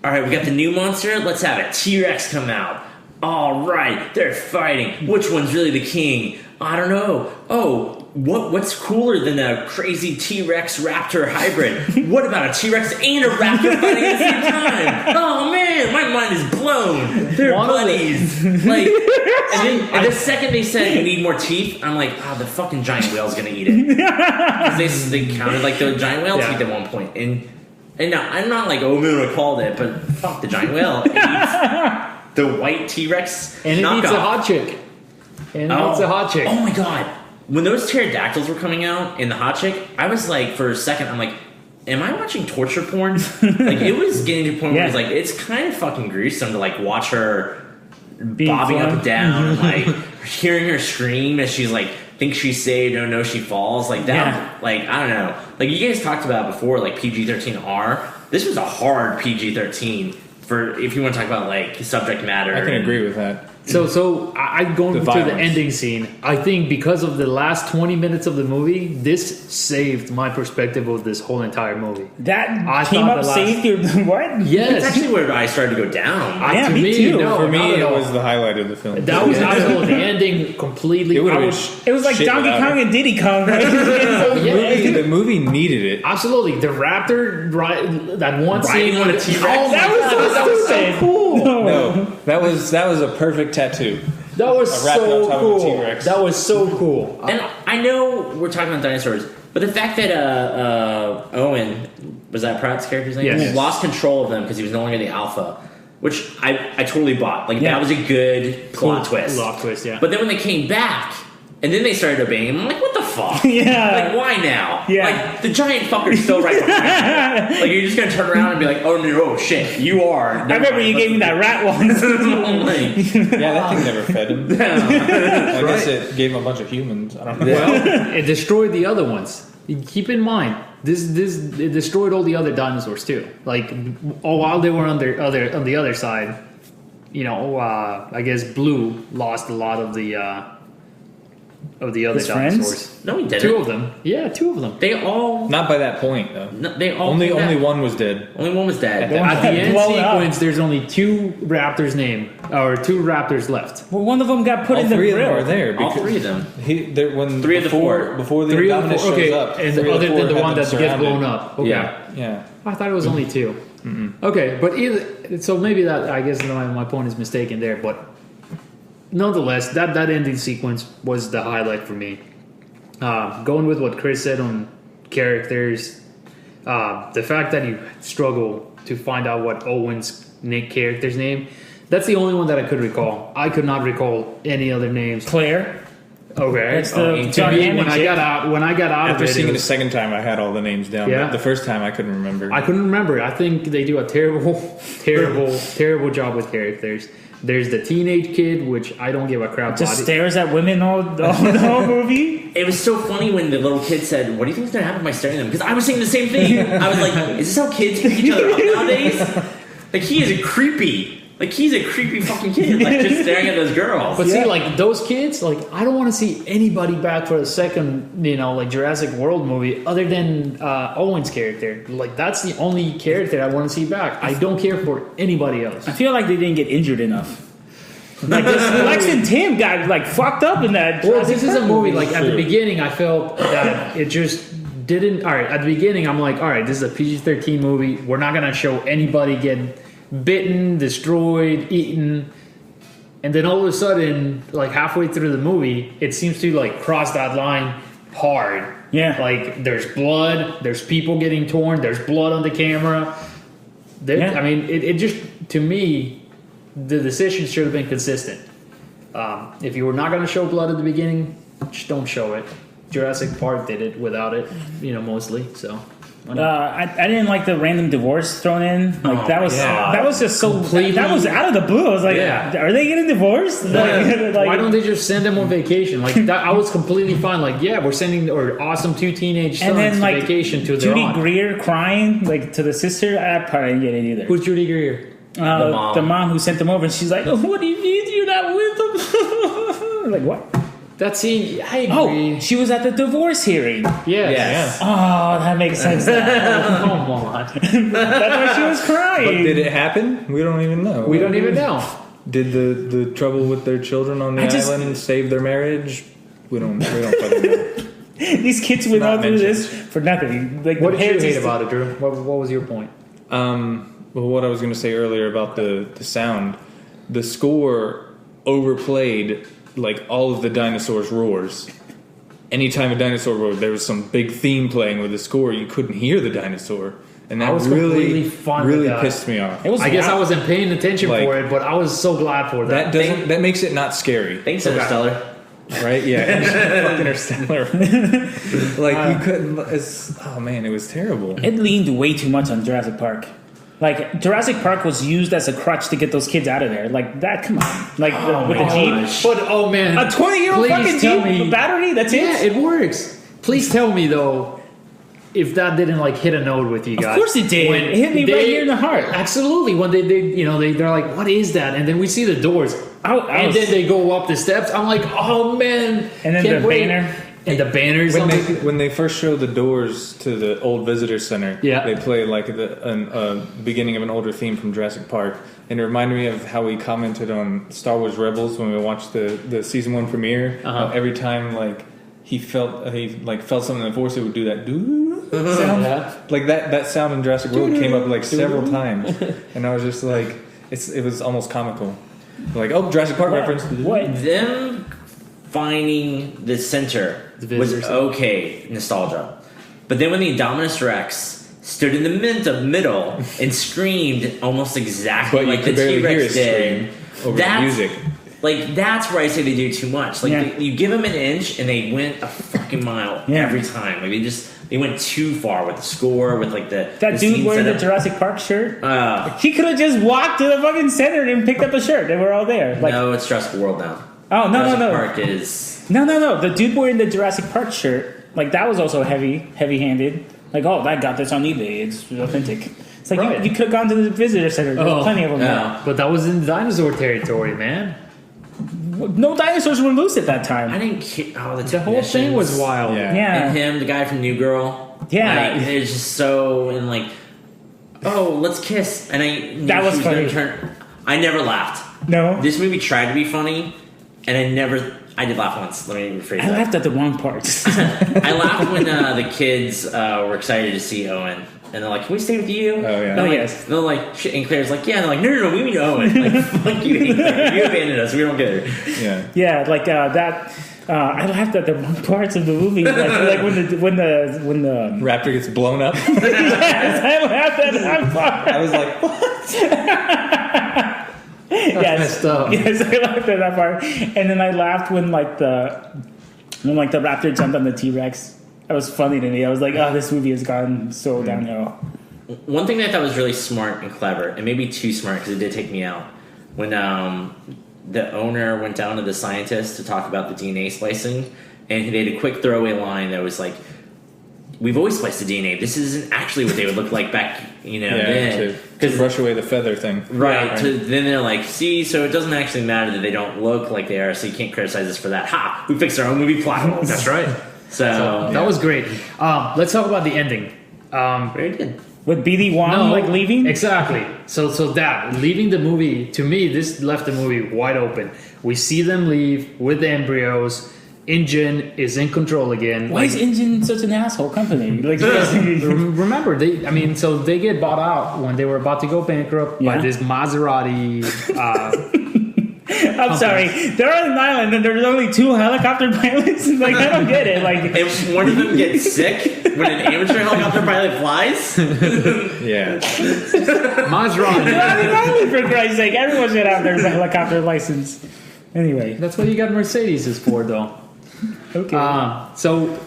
Alright, we got the new monster. Let's have a T-Rex come out. Alright, they're fighting. Which one's really the king? I don't know. Oh, what's cooler than a crazy T-Rex Raptor hybrid? What about a T-Rex and a Raptor fighting at the same time? Oh man, my mind is blown. They're buddies. Like, and the second they said we need more teeth, I'm like, the fucking giant whale's gonna eat it. Because they counted like the giant whale teeth at one point. And no, I'm not like, oh man, I called it, but fuck, the giant whale eats the white T-Rex and it eats a hot chick. Oh my god. When those pterodactyls were coming out in the hot chick, I was like, for a second, I'm like, am I watching torture porn? Like, it was getting to a point where it was like, it's kind of fucking gruesome to like watch her bobbing up and down, and like hearing her scream as she's like, thinks she's saved, don't know she falls. Like that, like, I don't know. Like, you guys talked about before, like PG-13R. This was a hard PG-13 for, if you want to talk about like subject matter. I can agree with that. So I go into the ending scene. I think because of the last 20 minutes of the movie, this saved my perspective of this whole entire movie. That came up saved your what? Yes, it's actually where I started to go down. Yeah, me too. For me, it was the highlight of the film. That was absolutely the ending completely. It was like Donkey Kong and Diddy Kong. Right? The movie needed it. Absolutely, the raptor, that one scene with the T-Rex. That was so cool. No, that was a perfect tattoo. That was so cool. T-Rex. That was so cool. And I know we're talking about dinosaurs, but the fact that Owen, was that Pratt's character's name? Yes. Lost control of them because he was no longer the alpha, which I totally bought. Like, that was a good plot twist. Plot twist, yeah. But then when they came back, and then they started obeying him, I'm like, what the fuck? Yeah. Like, why now? Yeah. Like, the giant fucker's still right behind you. Like, you're just going to turn around and be like, oh, shit, you are. I remember you gave me that rat once. Yeah, that thing never fed him. I guess it gave him a bunch of humans. I don't know. Well, it destroyed the other ones. Keep in mind, it destroyed all the other dinosaurs too. Like, while they were on the other side, I guess Blue lost a lot of the of the other His friends? dinosaurs. No, he didn't. Two of them. Yeah, two of them. They all. Not by that point though. No, they all. Only came back. one was dead. Only one was dead. one- At the end blown up. sequence, there's only two raptors two raptors left. Well, one of them got put All in the three of them grill. are there. All because three of them. When Three of the four. before the Three of Indominus the okay, shows up, and three of other four than the had one them that gets surrounded. blown up. Okay. Yeah. I thought it was only two. Okay, but either so maybe that I guess my point is mistaken there, but nonetheless, that ending sequence was the highlight for me. Going with what Chris said on characters, the fact that you struggle to find out what Owen's character's name, that's the only one that I could recall. I could not recall any other names. Claire. Okay, That's the to me, gigantic when I got out After of it, seeing it it the was, second time, I had all the names down. Yeah. But the first time, I couldn't remember. I couldn't remember. I think they do a terrible job with characters. There's the teenage kid, which I don't give a crap Just about. stares at women all the whole movie. It was so funny when the little kid said, "What do you think is going to happen by staring at them?" Because I was saying the same thing. I was like, "Is this how kids pick each other up nowadays?" Like he is a creepy. Like he's a creepy fucking kid. Like just staring at those girls. But see, like those kids, like I don't want to see anybody back for a second, like Jurassic World movie, other than Owen's character. Like that's the only character I want to see back. I don't care for anybody else. I feel like they didn't get injured enough. Like Lex and Tim got like fucked up in that. Well, Jurassic this is a Park movie. Like at the beginning, I felt that it just didn't. All right, at the beginning, I'm like, all right, this is a PG-13 movie. We're not gonna show anybody get bitten, destroyed, eaten. And then all of a sudden, like halfway through the movie, it seems to like cross that line hard. Yeah. Like there's blood, there's people getting torn, there's blood on the camera. Yeah. I mean, it just, to me, the decision should have been consistent. If you were not going to show blood at the beginning, just don't show it. Jurassic Park did it without it, mostly. So. I didn't like the random divorce thrown in. Like that was just so Completely- that was out of the blue. I was like, Yeah. are they getting divorced? Like, Why don't they just send them on vacation? Like that, I was completely fine. Like, yeah, we're sending our awesome two teenage sons and then to like vacation to their Judy aunt. Greer crying like to the sister? That part I didn't get it either. Who's Judy Greer? The mom. Who sent them over, and she's like, "What do you need? You're not with them." Like what? That scene, I agree. Oh, she was at the divorce hearing. Yes. Oh, that makes sense. Now. Come on. That's why she was But crying. did it happen? We don't even know. We don't even know. Did the trouble with their children on the island save their marriage? We don't fucking know. These kids went Not all through mentioned. this for nothing. Like What the did you parents hate used to- about it, Drew? What was your point? Well, what I was going to say earlier about the sound, the score overplayed like all of the dinosaurs' roars. Anytime a dinosaur roared, there was some big theme playing with the score. You couldn't hear the dinosaur, and I that was completely fine with really that. pissed me off. It was I guess loud. I wasn't paying attention Like- for it, but I was so glad for that. That makes it not scary, Thanks, Interstellar. right? Yeah, fucking Interstellar. Like you couldn't. Oh man, it was terrible. It leaned way too much on Jurassic Park. Like Jurassic Park was used as a crutch to get those kids out of there. Like that, come on. Like with the Jeep, But oh man, a 20-year-old please fucking tell Jeep me- battery. That's yeah, it. it works. Please tell me though, if that didn't like hit a note with you guys. Of course it did. When It hit me right here in the heart. Absolutely. When they're like, what is that? And then we see the doors. And then they go up the steps. I'm like, oh man. And then can't the wait. banner. And the banners. When they first show the doors to the old visitor center, Yeah. they play like the beginning of an older theme from Jurassic Park, and it reminded me of how we commented on Star Wars Rebels when we watched the season 1 premiere. Uh-huh. Every time like he felt something in the Force, it would do that doo sound. Yeah. Like that sound in Jurassic World came up like several times, and I was just like, it was almost comical. Like, oh, Jurassic Park reference. What? Them finding the center The was visitor center. okay, nostalgia. But then when the Indominus Rex stood in the middle and screamed almost exactly But you like the could barely hear T-Rex it did, scream over the music. Like that's where I say they do too much. Like Yeah. you give them an inch and they went a fucking mile Yeah. every time. Like they went too far with the score, with like That the dude scene wearing the setup. Jurassic Park shirt. He could have just walked to the fucking center and picked up a shirt. They were all there. Like, No, it's Jurassic World now. oh no, Jurassic no. Park is No. The dude wearing the Jurassic Park shirt, like that was also heavy-handed. Like, oh, that got this on eBay. It's authentic. It's like Right. you could have gone to the visitor center. There's Oh, plenty of them yeah. now. But that was in dinosaur territory, man. No dinosaurs were loose at that time. I didn't care. Oh, The whole thing was wild. Yeah. And him, the guy from New Girl. Yeah. Like, it was just so, and like, oh, let's kiss. And I knew That was she gonna funny. I never laughed. No. This movie tried to be funny, and I did laugh once. Let me rephrase I that. laughed at the wrong parts. I laughed when the kids were excited to see Owen. And they're like, can we stay with you? Oh, yeah. And Oh, like, yes. they're like, shit. And Claire's like, yeah. And they're like, no, we mean Owen. Like, fuck you, Claire. You abandoned us. We don't get her. Yeah. Yeah, like that. I laughed at the wrong parts of the movie. Like when the Raptor gets blown up. yes, I laughed at that part. I was like, what? Yes, messed up. yes, I laughed at that part. And then I laughed when the raptor jumped on the T-Rex. That was funny to me. I was like, oh, this movie has gone so downhill. One thing that I thought was really smart and clever, and maybe too smart because it did take me out, when the owner went down to the scientist to talk about the DNA splicing, and they had a quick throwaway line that was like, we've always spliced the DNA. This isn't actually what they would look like back, then. To brush away the feather thing. Right. Then they're like, see, so it doesn't actually matter that they don't look like they are, so you can't criticize us for that. Ha! We fixed our own movie plot holes. That's right. So That was great. Let's talk about the ending. very good. With BD Wong leaving? Exactly. So that leaving the movie, to me, this left the movie wide open. We see them leave with the embryos. InGen is in control again. Why is InGen such an asshole company? Like, remember, they get bought out when they were about to go bankrupt by Yeah. this Maserati. I'm sorry, they're on an island and there's only 2 helicopter pilots. Like, I don't get it. Like, And one of them gets sick when an amateur helicopter pilot flies. Yeah. Maserati. they're on an island, for Christ's sake. Everyone should have their helicopter license. Anyway, That's what you got Mercedes is for, though. okay. So,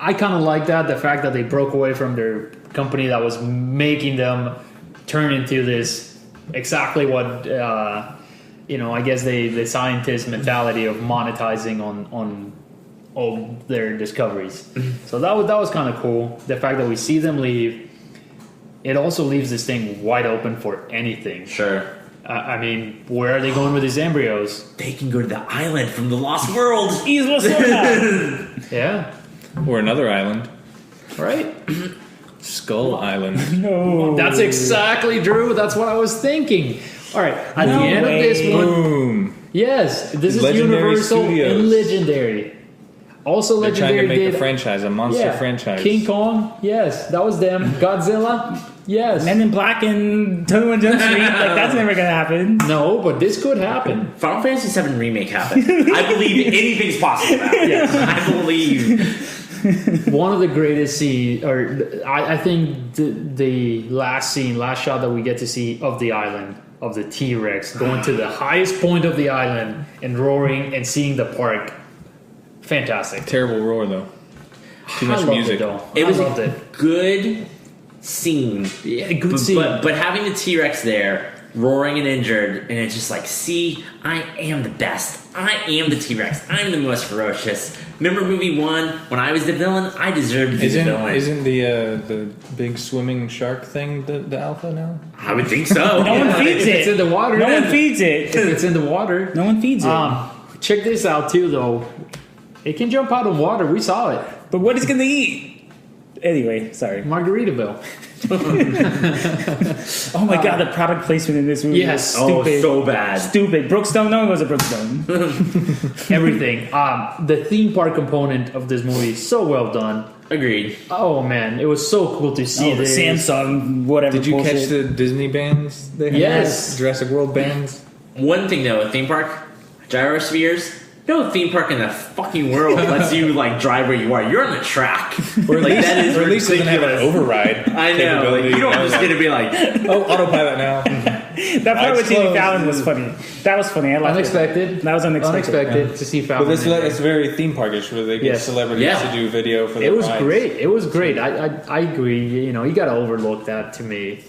I kind of like that, the fact that they broke away from their company that was making them turn into this exactly what, I guess the scientist mentality of monetizing on all their discoveries. So that was kind of cool. The fact that we see them leave, it also leaves this thing wide open for anything. Sure. I mean, where are they going with these embryos? They can go to the island from the Lost World. Isla Sorna. Yeah, Or another island. right? Skull Island. No. That's exactly, Drew. That's what I was thinking. All right, at the end of this one, Boom. yes, this is Legendary Universal Studios. and Legendary. Also, They're trying Legendary to make did a franchise, a monster franchise. King Kong, yes, that was them. Godzilla, yes. Men in Black and 21 Jump Street. Like, that's never gonna happen. No, but this could happen. Final Fantasy VII Remake happened. I believe anything's possible now. Yes. I believe. One of the greatest scenes, or I think the last shot that we get to see of the island, of the T-Rex going to the highest point of the island and roaring and seeing the park. Fantastic. Terrible roar, though. Too I much loved music. It, though. It was I loved a it. good scene. Yeah, good scene. But having the T-Rex there, roaring and injured, and it's just like, see, I am the best. I am the T-Rex. I'm the most ferocious. Remember movie 1? When I was the villain, I deserved to be the villain. Isn't the big swimming shark thing the alpha now? I would think so. No one feeds If it's it. in the water. No one feeds it. If it's in the water. No one feeds it. Check this out too, though. It can jump out of water. We saw it. But what is it gonna eat? Anyway, sorry. Margaritaville. Oh my god, the product placement in this movie Yes. is stupid. Oh, so bad. Stupid. Brookstone? No one goes to Brookstone. Everything. The theme park component of this movie is so well done. Agreed. Oh man, it was so cool to see The this. Samsung, whatever. Did you bullshit. catch the Disney bands? They had? Yes. Jurassic World bands. One thing though, a theme park, gyrospheres. No theme park in the fucking world lets you like drive where you are. You're on the track. Or Like, that is or at least doesn't have an ridiculous. override. I know. Like, capability. you don't just get to be like, Oh, autopilot now. That part Eyes with Jimmy closed. Fallon was funny. That was funny. I liked Unexpected. it. That was unexpected. To see But Falcon. this in there. it's very theme parkish, where they get Yes. celebrities Yeah. to do video for the It was rides. great. It was great. I agree. You know, you got to overlook that to me.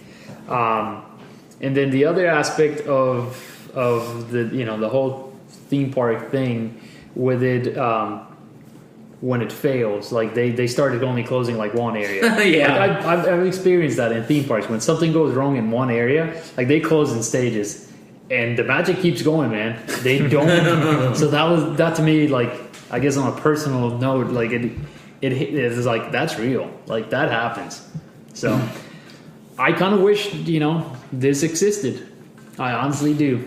And then the other aspect of the the whole theme park thing with it when it fails, like they started only closing like one area. Yeah. Like, I've experienced that in theme parks when something goes wrong in one area, like they close in stages. and the magic keeps going, man. They don't. So that to me, like, I guess on a personal note, like it is like, that's real. Like, that happens. So I kind of wish, this existed. I honestly do.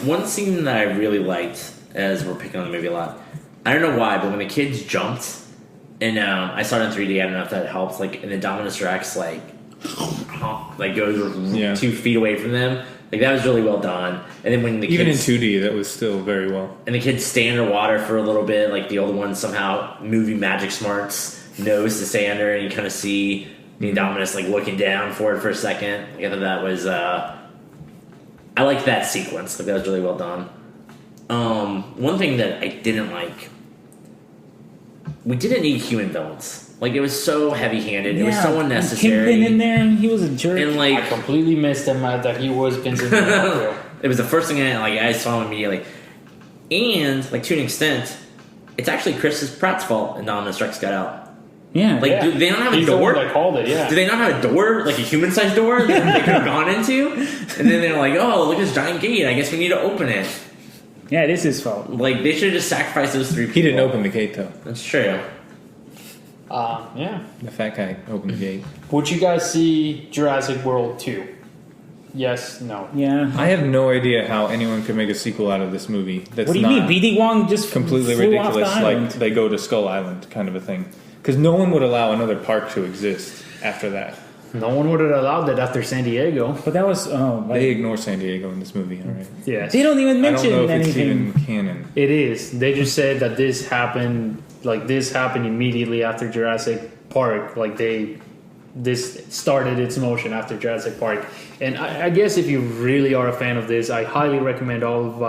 One scene that I really liked, as we're picking on the movie a lot, I don't know why, but when the kids jumped, and I saw it in 3D, I don't know if that helps, like, and the Dominus Rex, like goes 2 feet away from them. Like, that was really well done. And then when the even kids, in 2D, that was still very well. And the kids stay underwater for a little bit, like the older ones somehow movie magic smarts knows to stay under, and you kind of see the Indominus like looking down for it for a second. I thought that was I liked that sequence. Like, that was really well done. One thing that I didn't like, we didn't need human villains. Like, it was so heavy-handed. It was so unnecessary. Kingpin in there, and he was a jerk. And like, I completely missed him that he was Vincent D'Onofrio. It was the first thing I saw him immediately. And, like, to an extent, it's actually Chris Pratt's fault Indominus Rex got out. Yeah. Like, do they not have a door? I called it, yeah. Do they not have a door, like a human-sized door, that they could have gone into? And then they're like, oh, look at this giant gate. I guess we need to open it. Yeah, it is his fault. Like, they should have just sacrificed those 3 people. He didn't open the gate, though. That's true. Yeah. The fat guy opened the gate. Would you guys see Jurassic World 2? Yes, no. Yeah. I have no idea how anyone could make a sequel out of this movie. That's What do you not mean? BD Wong just completely flew off the ridiculous. island. Like, they go to Skull Island kind of a thing. Because no one would allow another park to exist after that. No one would have allowed that after San Diego. But that was They ignore San Diego in this movie, all right? Yes. they don't even I don't mention know if it's anything. even canon. It is. They just said that this happened immediately after Jurassic Park. Like, this started its motion after Jurassic Park. And I guess if you really are a fan of this, I highly recommend all of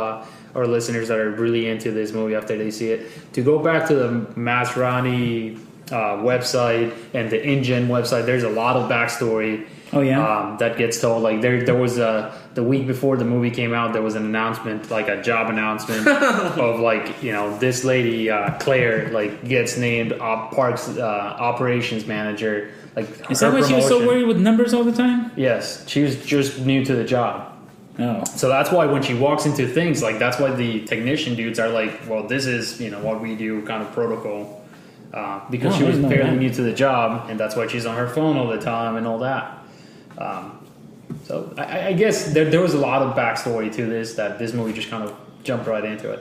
our listeners that are really into this movie after they see it to go back to the Masrani website and the InGen website. There's a lot of backstory. Oh, yeah? That gets told. Like, there was the week before the movie came out, there was an announcement, like a job announcement of, like, this lady Claire, like, gets named Parks operations manager. Like, Is that why she was so worried with numbers all the time? Yes, she was just new to the job. Oh. So that's why when she walks into things, like, that's why the technician dudes are like, well, this is what we do, kind of protocol. Because Oh, she I was didn't know fairly that. new to the job, and that's why she's on her phone all the time and all that. So I guess there was a lot of backstory to this that this movie just kind of jumped right into it.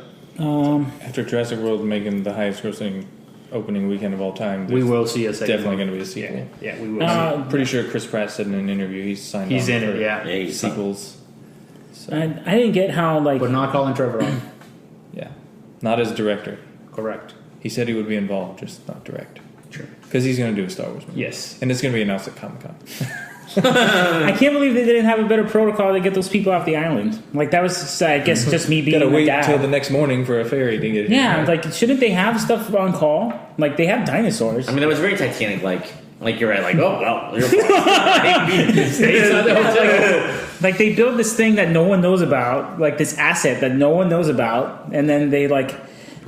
After Jurassic World making the highest grossing opening weekend of all time, We there's will see a second. definitely one. going to be a sequel. Yeah, we will. I'm pretty sure Chris Pratt said in an interview he's signed He's on in for it, yeah. Yeah, he's sequels. I didn't get how, like... But not Colin Trevorrow. Yeah. Not as director. Correct. He said he would be involved, just not direct. Sure. Because he's going to do a Star Wars movie. Yes. And it's going to be announced at Comic-Con. I can't believe they didn't have a better protocol to get those people off the island. Like, that was, I guess, just me being Gotta a wait dad. until the next morning for a ferry to get here. Yeah, like, shouldn't they have stuff on call? Like, they have dinosaurs. I mean, that was very Titanic. Like you're right. Like, oh well, you're Like, they build this thing that no one knows about, like this asset that no one knows about, and then they, like,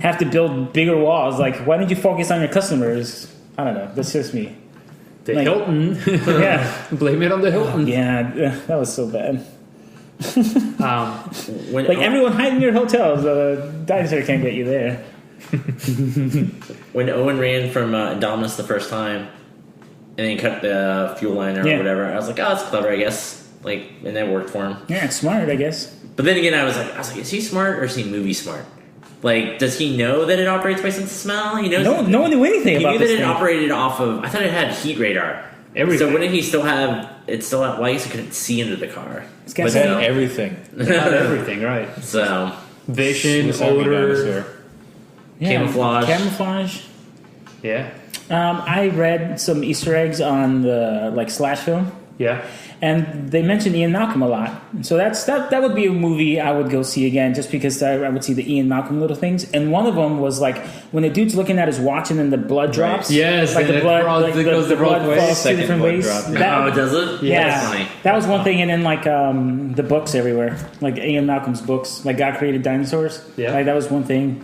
have to build bigger walls. Like, why didn't you focus on your customers? I don't know. That's just me. The Like- Hilton. Yeah. Blame it on the Hilton. Yeah, that was so bad. when, Like, everyone hide in your hotels. The dinosaur can't get you there. when Owen ran from Indominus the first time, and then cut the fuel line or Yeah. whatever, I was like, oh, that's clever, I guess. Like, and that worked for him. Yeah, it's smart, I guess. But then again, I was like, is he smart or is he movie smart? Like, does he know that it operates by sense of smell? He knows. No one knew anything He about knew that this it thing. operated off of. I thought it had heat radar. Everything. So wouldn't he still have? It still have. Well, I guess he couldn't see into the car. It's But got But no. everything. Not everything, right? So Vision, Suicide odor. dinosaur. Yeah, Camouflage. Camouflage. Yeah. I read some Easter eggs on the, like, slash film, Yeah. and they mentioned Ian Malcolm a lot. So that would be a movie I would go see again, just because I would see the Ian Malcolm little things. And one of them was, like, when the dude's looking at his watch and then the blood drops. Yes, like and the it blood, falls- like it goes the blood both ways. falls two Second different blood ways. drop, yeah. That- oh, does it? Yeah, That's funny. that was one thing, and then, like, the books everywhere, like Ian Malcolm's books, like God Created Dinosaurs. Yeah. Like, that was one thing.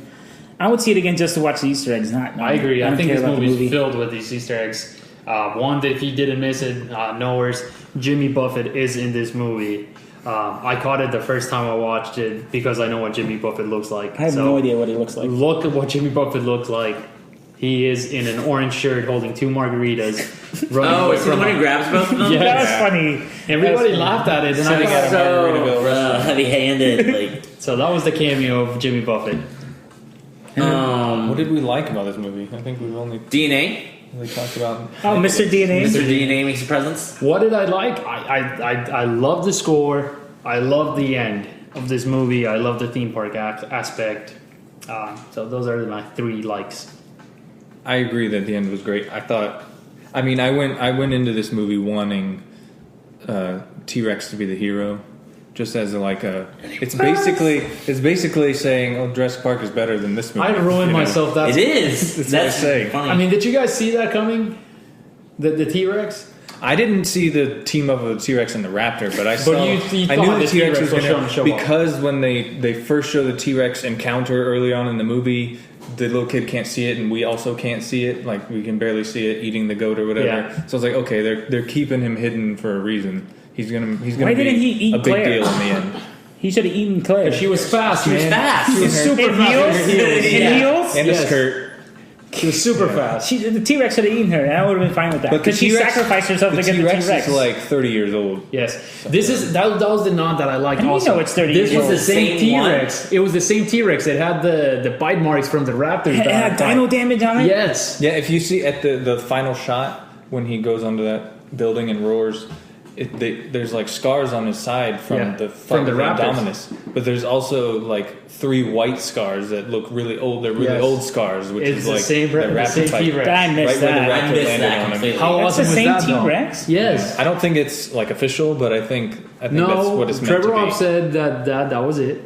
I would see it again just to watch the Easter eggs. I agree. I don't think care this about the movie's filled with these Easter eggs. One that if you didn't miss it, nowhere's Jimmy Buffett is in this movie. I caught it the first time I watched it because I know what Jimmy Buffett looks like. I have no idea what he looks like. Look at what Jimmy Buffett looks like. He is in an orange shirt holding 2 margaritas. Oh, is he the one who grabs both of them? Yeah. That was funny. Everybody laughed at it, and I Sitting was at a Margaritaville restaurant. heavy-handed. Like, so that was the cameo of Jimmy Buffett. What did we like about this movie? I think we've only DNA. really talked about. Oh, Mr. DNA. Mr. DNA makes a presence. What did I like? I love the score. I love the end of this movie. I love the theme park aspect. So those are my 3 likes. I agree that the end was great. I went into this movie wanting T-Rex to be the hero, just as it's basically saying, oh, Jurassic Park is better than this movie. I ruined myself. It is. That's That's saying. funny. I mean, did you guys see that coming? The T-Rex? I didn't see the team up of the T-Rex and the Raptor, but I saw. you I thought knew the the T-Rex was T-Rex going was to show off. because when they first show the T-Rex encounter early on in the movie, the little kid can't see it, and we also can't see it. Like we can barely see it eating the goat or whatever. Yeah. So I was like, okay, they're keeping him hidden for a reason. He's gonna Why be didn't he eat a big Claire? deal in the end. He should have eaten Claire. She was fast, She was man. fast. She was In super in fast. heels. In her heels. In Yeah. heels. And Yes. a skirt. She was super fast. The T-Rex should have eaten her, and I would have been fine with that. But the Because she T-Rex- sacrificed herself to The get the T-Rex T-Rex. is like 30 years old. Yes, that was the nod that I liked. How do you Also, know it's 30 This years was the old? same Same one? T-Rex. It was the same T-Rex. It had the bite marks from the Raptors. It had dino damage on it? Yes. Yeah, if you see at the final shot when he goes onto that building and roars, there's like scars on his side from Yeah, the from the Raptors. Indominus. But there's also like 3 white scars that look really old. They're really Yes. old scars, which It's is the like same fight. right T-Rex. I missed where the that. I Raptor missed landed that on him. completely. How That's awesome the was same that, though? T-Rex? Yes. I don't think it's like official, but I think that's what it's meant Trevor to be. Robb said that was it.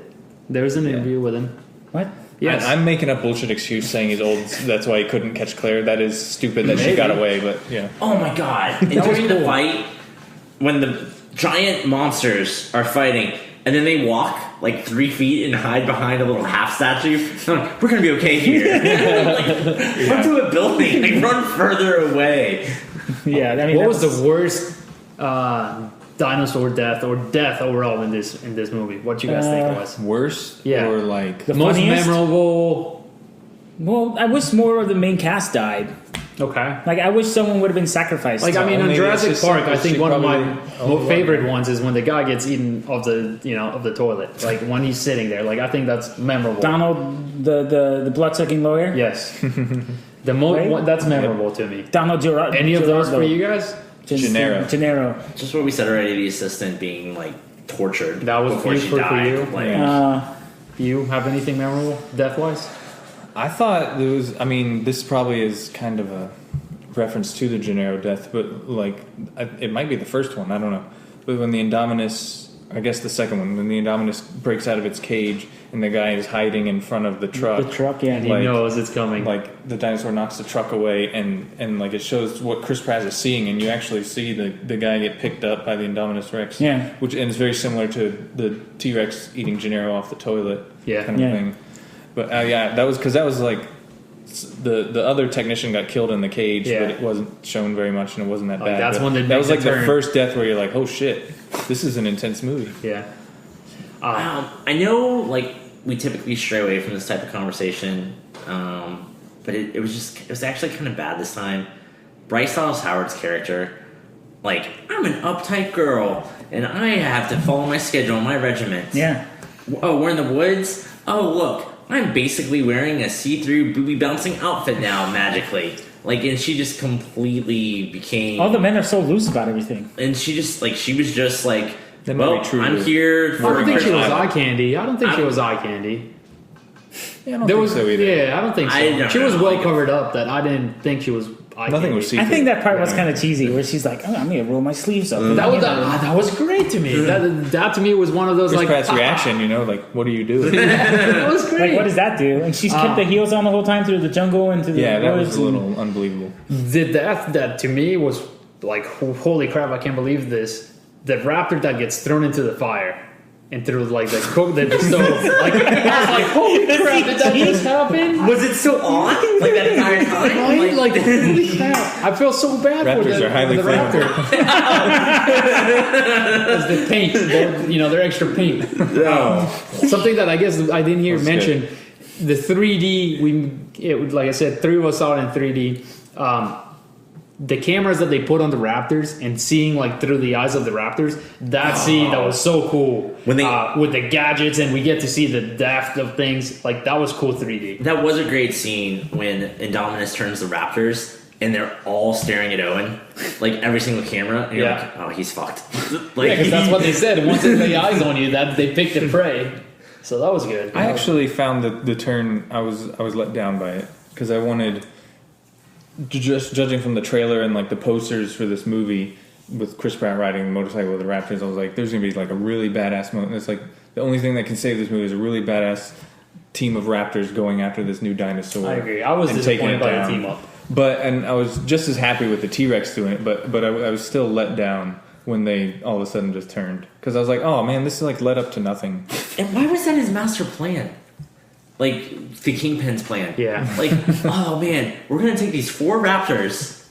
There was an interview with him. What? Yes. I'm making a bullshit excuse saying he's old. That's why he couldn't catch Claire. That is stupid that she Maybe. got away, but yeah. Oh my god! And That was during the cool. fight, when the giant monsters are fighting, and then they walk like 3 feet and hide behind a little half statue. I'm like, we're gonna be okay here. Like, run to a building. Like, run further away. Yeah, I mean, What was that's- the worst dinosaur death or death overall in this movie? What you guys think it was? Worse Yeah. or like The Most funniest? memorable. Well, I wish more of the main cast died. Okay. Like, I wish someone would have been sacrificed. Like I mean, on maybe Jurassic it's just Park, I simple. think She one of my probably- favorite ones is when the guy gets eaten of the toilet. Like when he's sitting there. Like I think that's memorable. Donald, the blood-sucking lawyer. Yes. Right? That's memorable to me. Donald Gerardo. Any of those for you guys? Gennaro. Just what we said already. The assistant being like tortured. That was before she useful for died. you? Like, Yeah. You have anything memorable death wise? I thought there was. I mean, this probably is kind of a reference to the Gennaro death, but like it might be the first one. I don't know. But when the Indominus, I guess the second one, when the Indominus breaks out of its cage and the guy is hiding in front of the truck. The truck, yeah. He Like- knows it's coming. Like the dinosaur knocks the truck away, and like it shows what Chris Pratt is seeing, and you actually see the guy get picked up by the Indominus Rex. Yeah. Which and it's very similar to the T-Rex eating Gennaro off the toilet. Yeah. Kind of Yeah. thing. But yeah, that was like the other technician got killed in the cage, Yeah. but it wasn't shown very much, and it wasn't that Like, bad. that's But when they that make was the like the turn. first death where you're like, oh shit, this is an intense movie. Yeah. I know, like, we typically stray away from this type of conversation, but it was actually kind of bad this time. Bryce Dallas Howard's character, like, I'm an uptight girl, and I have to follow my schedule, my regiment. Yeah. Oh, we're in the woods? Oh, look, I'm basically wearing a see-through booby bouncing outfit now, magically. Like, and she just completely became... All the men are so loose about everything. And she just, like, she was just like, That might well, be true, I'm but- here I for don't think she was Christmas. eye candy. I don't think she I'm- was eye candy. Yeah, I don't There think was so either. yeah, I don't think so. I don't She was know. well covered up that I didn't think she was eye Nothing candy. was I see-through. think that part was kind of cheesy, where she's like, "Oh, I'm gonna roll my sleeves up." That was great to me. That to me was one of those Chris like Pratt's reaction, you know, like, what are you doing? That was great. Like, what does that do? And she's kept the heels on the whole time through the jungle and through the Yeah, that woods. was a little unbelievable. The death that to me was like, holy crap! I can't believe this. The raptor that gets thrown into the fire. and threw like the stove. Like, I was like, holy crap, did that just happen? Was it still on like that entire time? Right? Like, holy crap. I feel so bad for Raptors the, are highly for the raptor. It's the paint. They're extra paint. Something that I guess I didn't hear mentioned. The 3D, like I said, 3 of us saw it in 3D. The cameras that they put on the raptors and seeing like through the eyes of the raptors, that scene that was so cool. When they with the gadgets and we get to see the depth of things, like that was cool 3D. That was a great scene when Indominus turns the raptors and they're all staring at Owen, like every single camera. And you're like, oh, he's fucked. Like, because that's what they said. Once they lay eyes on you, that they pick the prey. So that was good. I actually found the turn. I was let down by it because I wanted, just judging from the trailer and like the posters for this movie with Chris Pratt riding the motorcycle with the Raptors, I was like, there's gonna be like a really badass moment. It's like the only thing that can save this movie is a really badass team of Raptors going after this new dinosaur. I agree. I was disappointed by the team up, and I was just as happy with the T-Rex doing it, but I was still let down when they all of a sudden just turned, because I was like, oh man, this is like led up to nothing. And why was that his master plan? Like the Kingpin's plan. Yeah. Like, oh man, we're gonna take these 4 raptors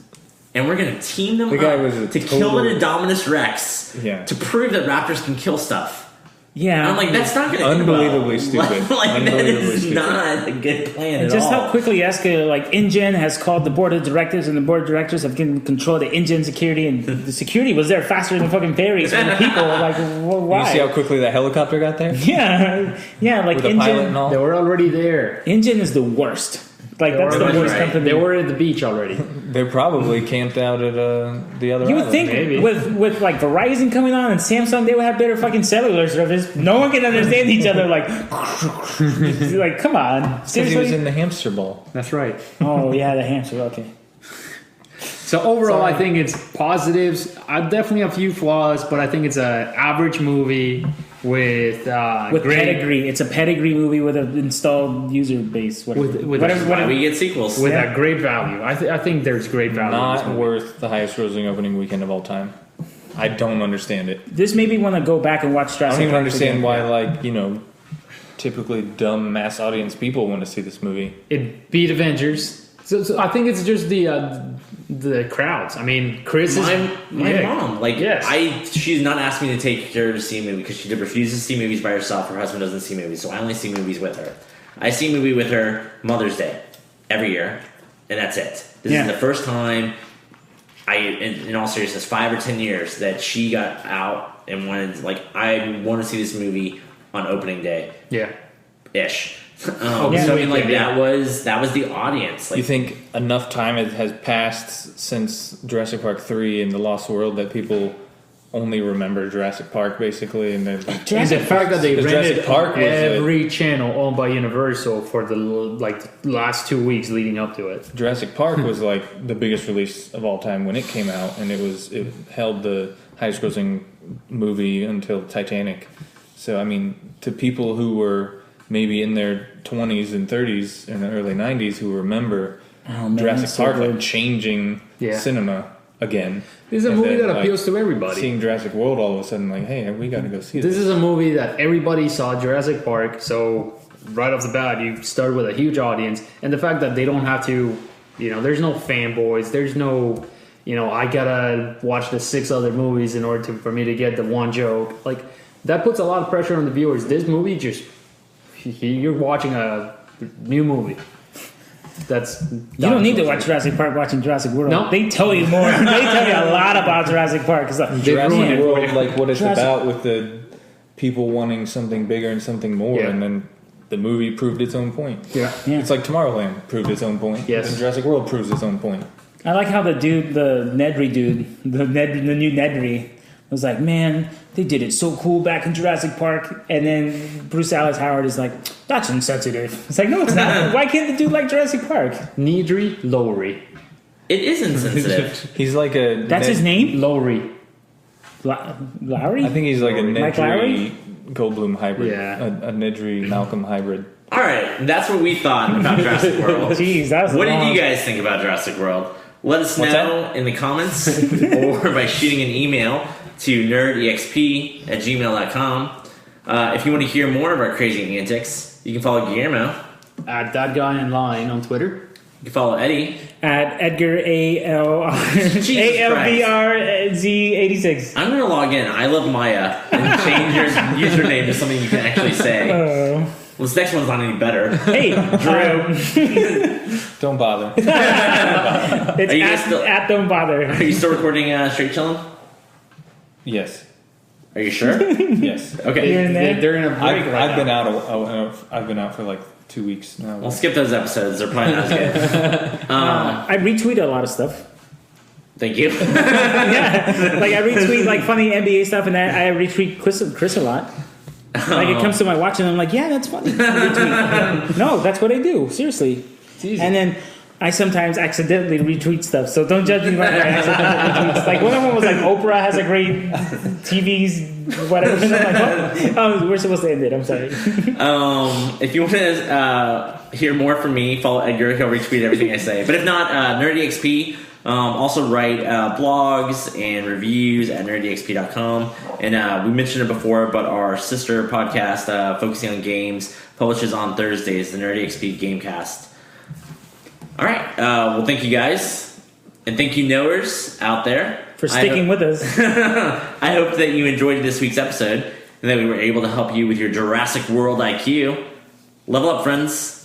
and we're gonna team them up to kill an Indominus Rex. Yeah. To prove that raptors can kill stuff. Yeah. And I'm like, that's not gonna unbelievably end well. stupid. Like Unbelievably that is stupid. not a good plan And at just all. how quickly Eska, like InGen has called the board of directors, and the board of directors have given control to InGen security, and the security was there faster than fucking ferries for the people. Like, why? You see how quickly that helicopter got there? Yeah, like With the pilot and InGen. all? they were already there. InGen is the worst. Like that's the worst right. company. They were at the beach already. They probably camped out at the other You would island. think maybe. with like Verizon coming on and Samsung, they would have better fucking cellular service. No one can understand each other. Like, like come on, Because he was seriously. in the hamster ball. That's right. Oh yeah, the hamster. Okay. So overall, I think it's positives. I definitely a few flaws, but I think it's an average movie with With great pedigree, it's a pedigree movie with an installed user base. With Why we get sequels. with a great value. I think there's great value. in this Not movie. worth the highest grossing opening weekend of all time. I don't understand it. This made me want to go back and watch I Jurassic don't even Park understand again. why, like, typically dumb mass audience people want to see this movie. It beat Avengers. So I think it's just the crowds. I mean, Chris is My mom, like, Yes. she's not asked me to take her to see a movie because she refuses to see movies by herself. Her husband doesn't see movies, so I only see movies with her. I see a movie with her Mother's Day every year, and that's it. This is the first time, in all seriousness, 5 or 10 years that she got out and wanted, like, I want to see this movie on opening day. Yeah. Ish. So yeah. I mean, like that was the audience. Like, You think enough time has passed since Jurassic Park 3 and The Lost World that people only remember Jurassic Park, basically, and they're like, And the fact that they Because rented Jurassic Park was every channel owned by Universal for the last 2 weeks leading up to it. Jurassic Park was like the biggest release of all time when it came out, and it held the highest grossing movie until Titanic. So I mean, to people who were maybe in their 20s and 30s in the early 90s who remember Jurassic so Park good. like changing cinema again. This is a And movie then, that appeals to everybody. Seeing Jurassic World all of a sudden, like, hey, we got to go see This this. is a movie that everybody saw, Jurassic Park, so right off the bat, you start with a huge audience. And the fact that they don't have to, there's no fanboys, there's no, I gotta watch the 6 other movies in order for me to get the one joke. Like, that puts a lot of pressure on the viewers. This movie you're watching a new movie. You don't need to watch Jurassic Park watching Jurassic World. No. They tell you more. They tell you a lot about Jurassic Park. Jurassic World, like what it's Jurassic- about with the people wanting something bigger and something more, Yeah. and then the movie proved its own point. Yeah. It's like Tomorrowland proved its own point. Yes. And Jurassic World proves its own point. I like how the Nedry dude, the new Nedry, was like, man, they did it so cool back in Jurassic Park. And then Bruce Willis Howard is like, that's insensitive. It's like, no, it's not. Why can't the dude like Jurassic Park? Nedry Lowry. it is insensitive. He's like a. That's his name? Lowry. Lowry? I think he's like a Mike Lowry? Nedry Goldblum hybrid. Yeah. A Nedry Malcolm hybrid. All right, that's what we thought about Jurassic World. Jeez, that was What long. did you guys think about Jurassic World? Let us What's know in the comments or by shooting an email to nerdexp@gmail.com. If you want to hear more of our crazy antics, you can follow Guillermo. At that guy in line on Twitter. You can follow Eddie. At Edgar ALBRZ86. I'm going to log in. I love Maya and change your username to something you can actually say. Well, this next one's not any better. Hey, Drew. Don't bother. It's at Don't Bother. Are you still recording Straight Chillin'? Yes. Are you sure? Yes. Okay. You're in there? They're in a break I've been out. I've been out for like 2 weeks now. We'll skip those episodes. They're probably not as good. I retweet a lot of stuff. Thank you. Yeah, like I retweet like funny NBA stuff, and I retweet Chris a lot. Like it comes to my watch, and I'm like, yeah, that's funny. Retweet. No, that's what I do. Seriously. It's easy. And then I sometimes accidentally retweet stuff, so don't judge me by my accidental retweets. Like one of them was like Oprah has a great TV's whatever. And I'm like, oh, we're supposed to end it. I'm sorry. If you want to hear more from me, follow Edgar. He'll retweet everything I say. But if not, NerdyXP. Also write blogs and reviews at nerdyxp.com. And we mentioned it before, but our sister podcast, focusing on games, publishes on Thursdays, the Nerdy XP Gamecast. All right. Well, thank you guys. And thank you knowers out there. For sticking with us. I hope that you enjoyed this week's episode and that we were able to help you with your Jurassic World IQ. Level up, friends.